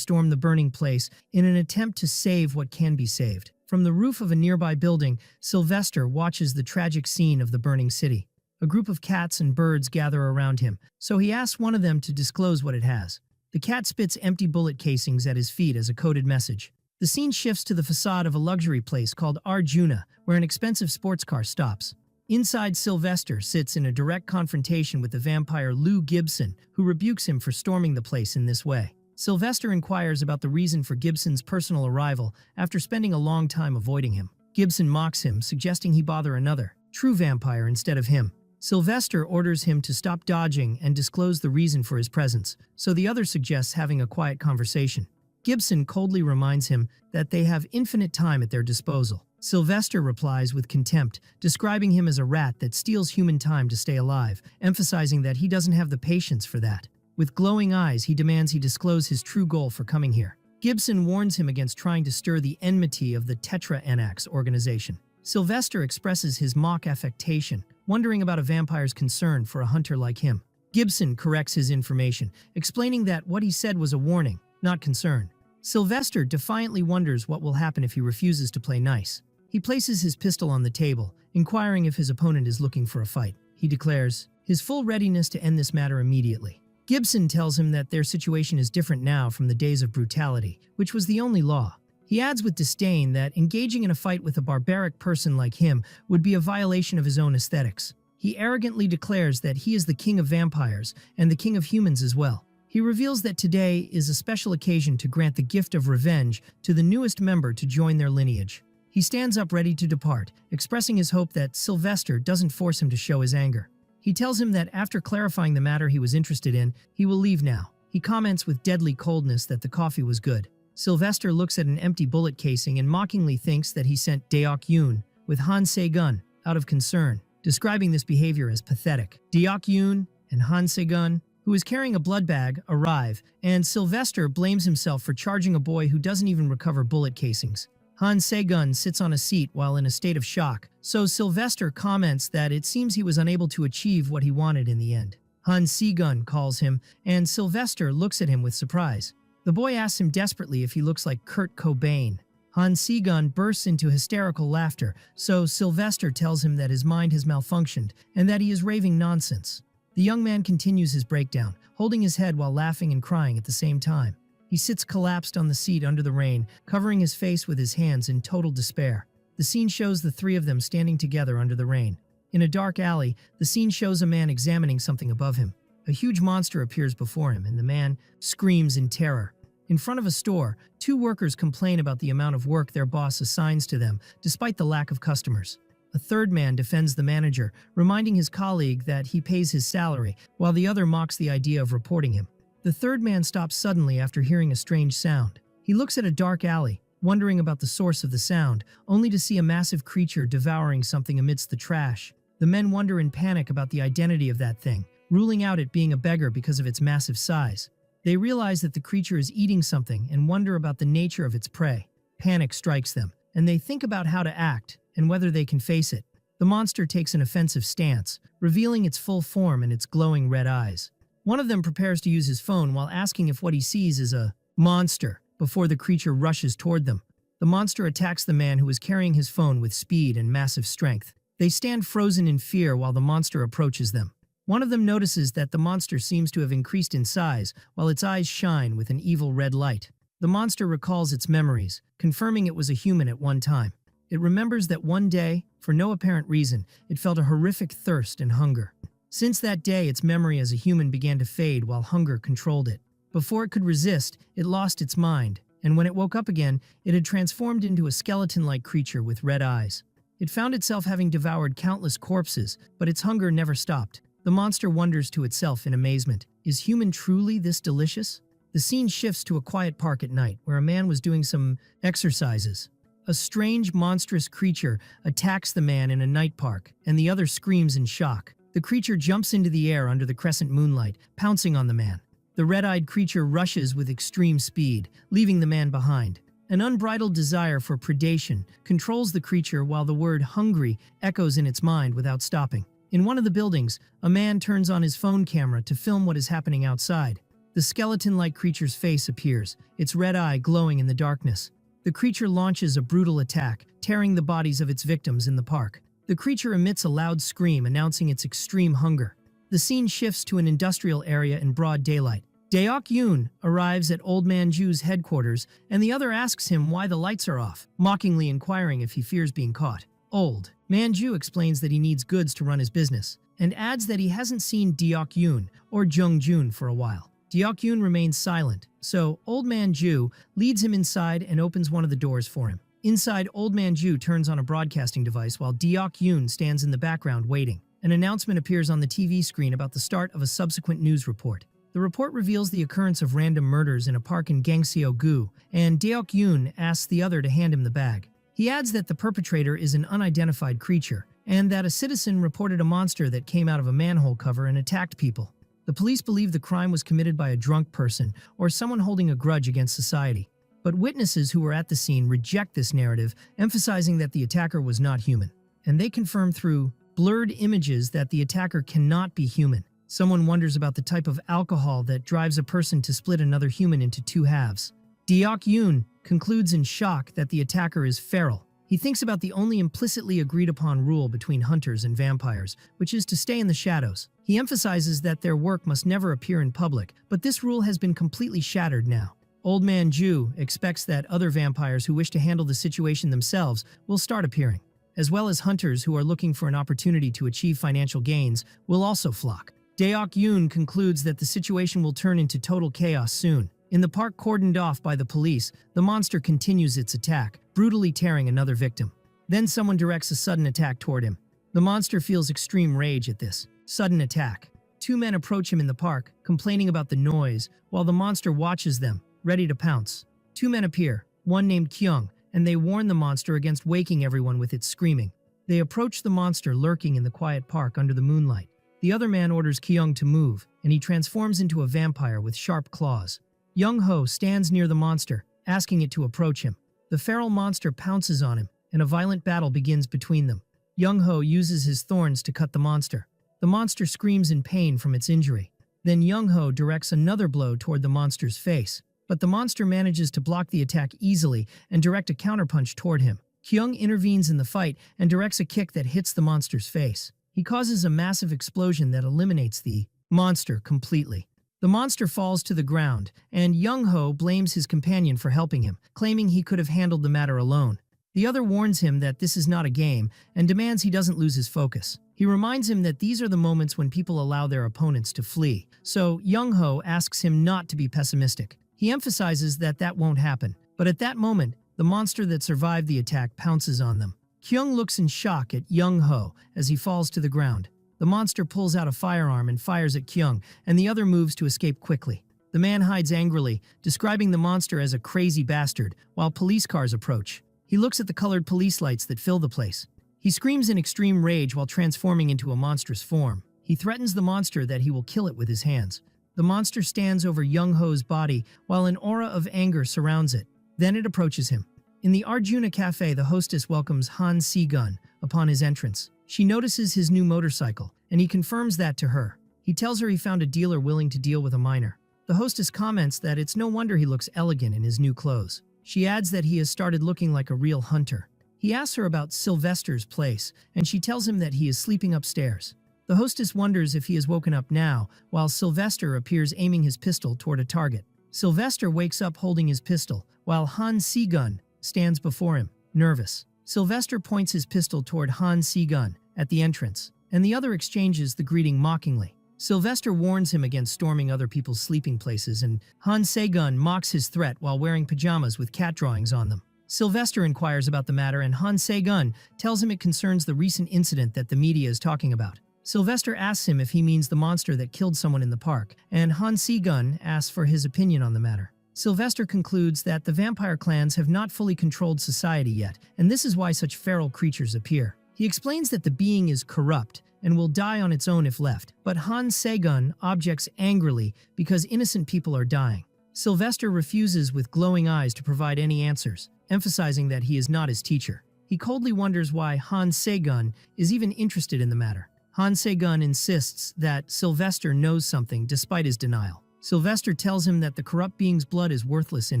storm the burning place in an attempt to save what can be saved. From the roof of a nearby building, Sylvester watches the tragic scene of the burning city. A group of cats and birds gather around him, so he asks one of them to disclose what it has. The cat spits empty bullet casings at his feet as a coded message. The scene shifts to the facade of a luxury place called Arjuna, where an expensive sports car stops. Inside, Sylvester sits in a direct confrontation with the vampire Lou Gibson, who rebukes him for storming the place in this way. Sylvester inquires about the reason for Gibson's personal arrival after spending a long time avoiding him. Gibson mocks him, suggesting he bother another, true vampire instead of him. Sylvester orders him to stop dodging and disclose the reason for his presence, so the other suggests having a quiet conversation. Gibson coldly reminds him that they have infinite time at their disposal. Sylvester replies with contempt, describing him as a rat that steals human time to stay alive, emphasizing that he doesn't have the patience for that. With glowing eyes, he demands he disclose his true goal for coming here. Gibson warns him against trying to stir the enmity of the Tetra Anax organization. Sylvester expresses his mock affectation, wondering about a vampire's concern for a hunter like him. Gibson corrects his information, explaining that what he said was a warning, not concern. Sylvester defiantly wonders what will happen if he refuses to play nice. He places his pistol on the table, inquiring if his opponent is looking for a fight. He declares his full readiness to end this matter immediately. Gibson tells him that their situation is different now from the days of brutality, which was the only law. He adds with disdain that engaging in a fight with a barbaric person like him would be a violation of his own aesthetics. He arrogantly declares that he is the king of vampires and the king of humans as well. He reveals that today is a special occasion to grant the gift of revenge to the newest member to join their lineage. He stands up ready to depart, expressing his hope that Sylvester doesn't force him to show his anger. He tells him that after clarifying the matter he was interested in, he will leave now. He comments with deadly coldness that the coffee was good. Sylvester looks at an empty bullet casing and mockingly thinks that he sent Deok-yoon with Han Se-gun out of concern, describing this behavior as pathetic. Deok-yoon and Han Se-gun, who is carrying a blood bag, arrive, and Sylvester blames himself for charging a boy who doesn't even recover bullet casings. Han Se-gun sits on a seat while in a state of shock, so Sylvester comments that it seems he was unable to achieve what he wanted in the end. Han Se-gun calls him, and Sylvester looks at him with surprise. The boy asks him desperately if he looks like Kurt Cobain. Han Si-gun bursts into hysterical laughter, so Sylvester tells him that his mind has malfunctioned and that he is raving nonsense. The young man continues his breakdown, holding his head while laughing and crying at the same time. He sits collapsed on the seat under the rain, covering his face with his hands in total despair. The scene shows the three of them standing together under the rain. In a dark alley, the scene shows a man examining something above him. A huge monster appears before him, and the man screams in terror. In front of a store, two workers complain about the amount of work their boss assigns to them, despite the lack of customers. A third man defends the manager, reminding his colleague that he pays his salary, while the other mocks the idea of reporting him. The third man stops suddenly after hearing a strange sound. He looks at a dark alley, wondering about the source of the sound, only to see a massive creature devouring something amidst the trash. The men wonder in panic about the identity of that thing, ruling out it being a beggar because of its massive size. They realize that the creature is eating something and wonder about the nature of its prey. Panic strikes them, and they think about how to act and whether they can face it. The monster takes an offensive stance, revealing its full form and its glowing red eyes. One of them prepares to use his phone while asking if what he sees is a monster before the creature rushes toward them. The monster attacks the man who is carrying his phone with speed and massive strength. They stand frozen in fear while the monster approaches them. One of them notices that the monster seems to have increased in size, while its eyes shine with an evil red light. The monster recalls its memories, confirming it was a human at one time. It remembers that one day, for no apparent reason, it felt a horrific thirst and hunger. Since that day, its memory as a human began to fade while hunger controlled it. Before it could resist, it lost its mind, and when it woke up again, it had transformed into a skeleton-like creature with red eyes. It found itself having devoured countless corpses, but its hunger never stopped. The monster wonders to itself in amazement, is human truly this delicious? The scene shifts to a quiet park at night, where a man was doing some exercises. A strange, monstrous creature attacks the man in a night park, and the other screams in shock. The creature jumps into the air under the crescent moonlight, pouncing on the man. The red-eyed creature rushes with extreme speed, leaving the man behind. An unbridled desire for predation controls the creature while the word hungry echoes in its mind without stopping. In one of the buildings, a man turns on his phone camera to film what is happening outside. The skeleton-like creature's face appears, its red eye glowing in the darkness. The creature launches a brutal attack, tearing the bodies of its victims in the park. The creature emits a loud scream announcing its extreme hunger. The scene shifts to an industrial area in broad daylight. Deok-yoon arrives at Old Man Ju's headquarters, and the other asks him why the lights are off, mockingly inquiring if he fears being caught. Old Man Ju explains that he needs goods to run his business, and adds that he hasn't seen Deok-yoon or Jung-jun for a while. Deok-yoon remains silent, so Old Man Ju leads him inside and opens one of the doors for him. Inside, Old Man Ju turns on a broadcasting device while Deok-yoon stands in the background waiting. An announcement appears on the TV screen about the start of a subsequent news report. The report reveals the occurrence of random murders in a park in Gangseo-gu, and Deok-yoon asks the other to hand him the bag. He adds that the perpetrator is an unidentified creature, and that a citizen reported a monster that came out of a manhole cover and attacked people. The police believe the crime was committed by a drunk person or someone holding a grudge against society. But witnesses who were at the scene reject this narrative, emphasizing that the attacker was not human. And they confirm through blurred images that the attacker cannot be human. Someone wonders about the type of alcohol that drives a person to split another human into two halves. Deok-yoon concludes in shock that the attacker is feral. He thinks about the only implicitly agreed upon rule between hunters and vampires, which is to stay in the shadows. He emphasizes that their work must never appear in public, but this rule has been completely shattered now. Old Man Ju expects that other vampires who wish to handle the situation themselves will start appearing, as well as hunters who are looking for an opportunity to achieve financial gains will also flock. Deok-yoon concludes that the situation will turn into total chaos soon. In the park cordoned off by the police, the monster continues its attack, brutally tearing another victim. Then someone directs a sudden attack toward him. The monster feels extreme rage at this sudden attack. Two men approach him in the park, complaining about the noise, while the monster watches them, ready to pounce. Two men appear, one named Kyung, and they warn the monster against waking everyone with its screaming. They approach the monster lurking in the quiet park under the moonlight. The other man orders Kyung to move, and he transforms into a vampire with sharp claws. Young-ho stands near the monster, asking it to approach him. The feral monster pounces on him, and a violent battle begins between them. Young-ho uses his thorns to cut the monster. The monster screams in pain from its injury. Then Young-ho directs another blow toward the monster's face. but the monster manages to block the attack easily and direct a counterpunch toward him. Kyung intervenes in the fight and directs a kick that hits the monster's face. He causes a massive explosion that eliminates the monster completely. The monster falls to the ground, and Young-ho blames his companion for helping him, claiming he could have handled the matter alone. The other warns him that this is not a game and demands he doesn't lose his focus. He reminds him that these are the moments when people allow their opponents to flee, so Young-ho asks him not to be pessimistic. He emphasizes that that won't happen, but at that moment, the monster that survived the attack pounces on them. Kyung looks in shock at Young-ho as he falls to the ground. The monster pulls out a firearm and fires at Kyung, and the other moves to escape quickly. The man hides angrily, describing the monster as a crazy bastard, while police cars approach. He looks at the colored police lights that fill the place. He screams in extreme rage while transforming into a monstrous form. He threatens the monster that he will kill it with his hands. The monster stands over Young-ho's body while an aura of anger surrounds it. Then it approaches him. In the Arjuna Cafe, the hostess welcomes Han Se-gun upon his entrance. She notices his new motorcycle, and he confirms that to her. He tells her he found a dealer willing to deal with a minor. The hostess comments that it's no wonder he looks elegant in his new clothes. She adds that he has started looking like a real hunter. He asks her about Sylvester's place, and she tells him that he is sleeping upstairs. The hostess wonders if he has woken up now, while Sylvester appears aiming his pistol toward a target. Sylvester wakes up holding his pistol, while Han Se-gun stands before him, nervous. Sylvester points his pistol toward Han Se-gun at the entrance, and the other exchanges the greeting mockingly. Sylvester warns him against storming other people's sleeping places, and Han Se-gun mocks his threat while wearing pajamas with cat drawings on them. Sylvester inquires about the matter, and Han Se-gun tells him it concerns the recent incident that the media is talking about. Sylvester asks him if he means the monster that killed someone in the park, and Han Se-gun asks for his opinion on the matter. Sylvester concludes that the vampire clans have not fully controlled society yet, and this is why such feral creatures appear. He explains that the being is corrupt and will die on its own if left, but Han Se-gun objects angrily because innocent people are dying. Sylvester refuses with glowing eyes to provide any answers, emphasizing that he is not his teacher. He coldly wonders why Han Se-gun is even interested in the matter. Han Se-gun insists that Sylvester knows something despite his denial. Sylvester tells him that the corrupt being's blood is worthless in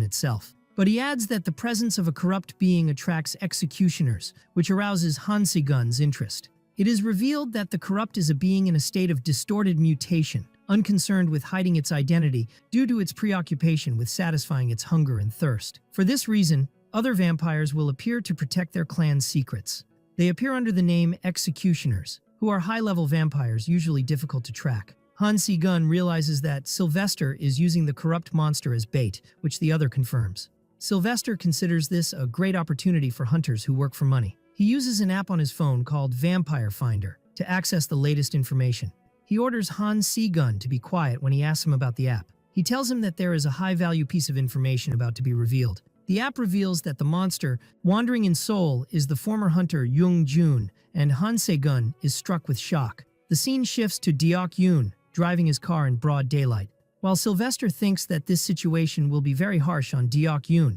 itself. But he adds that the presence of a corrupt being attracts executioners, which arouses Han Se-gun's interest. It is revealed that the corrupt is a being in a state of distorted mutation, unconcerned with hiding its identity due to its preoccupation with satisfying its hunger and thirst. For this reason, other vampires will appear to protect their clan's secrets. They appear under the name executioners, who are high-level vampires usually difficult to track. Han Se-gun realizes that Sylvester is using the corrupt monster as bait, which the other confirms. Sylvester considers this a great opportunity for hunters who work for money. He uses an app on his phone called Vampire Finder to access the latest information. He orders Han Se-gun to be quiet when he asks him about the app. He tells him that there is a high-value piece of information about to be revealed. The app reveals that the monster, wandering in Seoul, is the former hunter Young-jun, and Han Se-gun is struck with shock. The scene shifts to Deok-yoon, driving his car in broad daylight. While Sylvester thinks that this situation will be very harsh on Deok-yoon,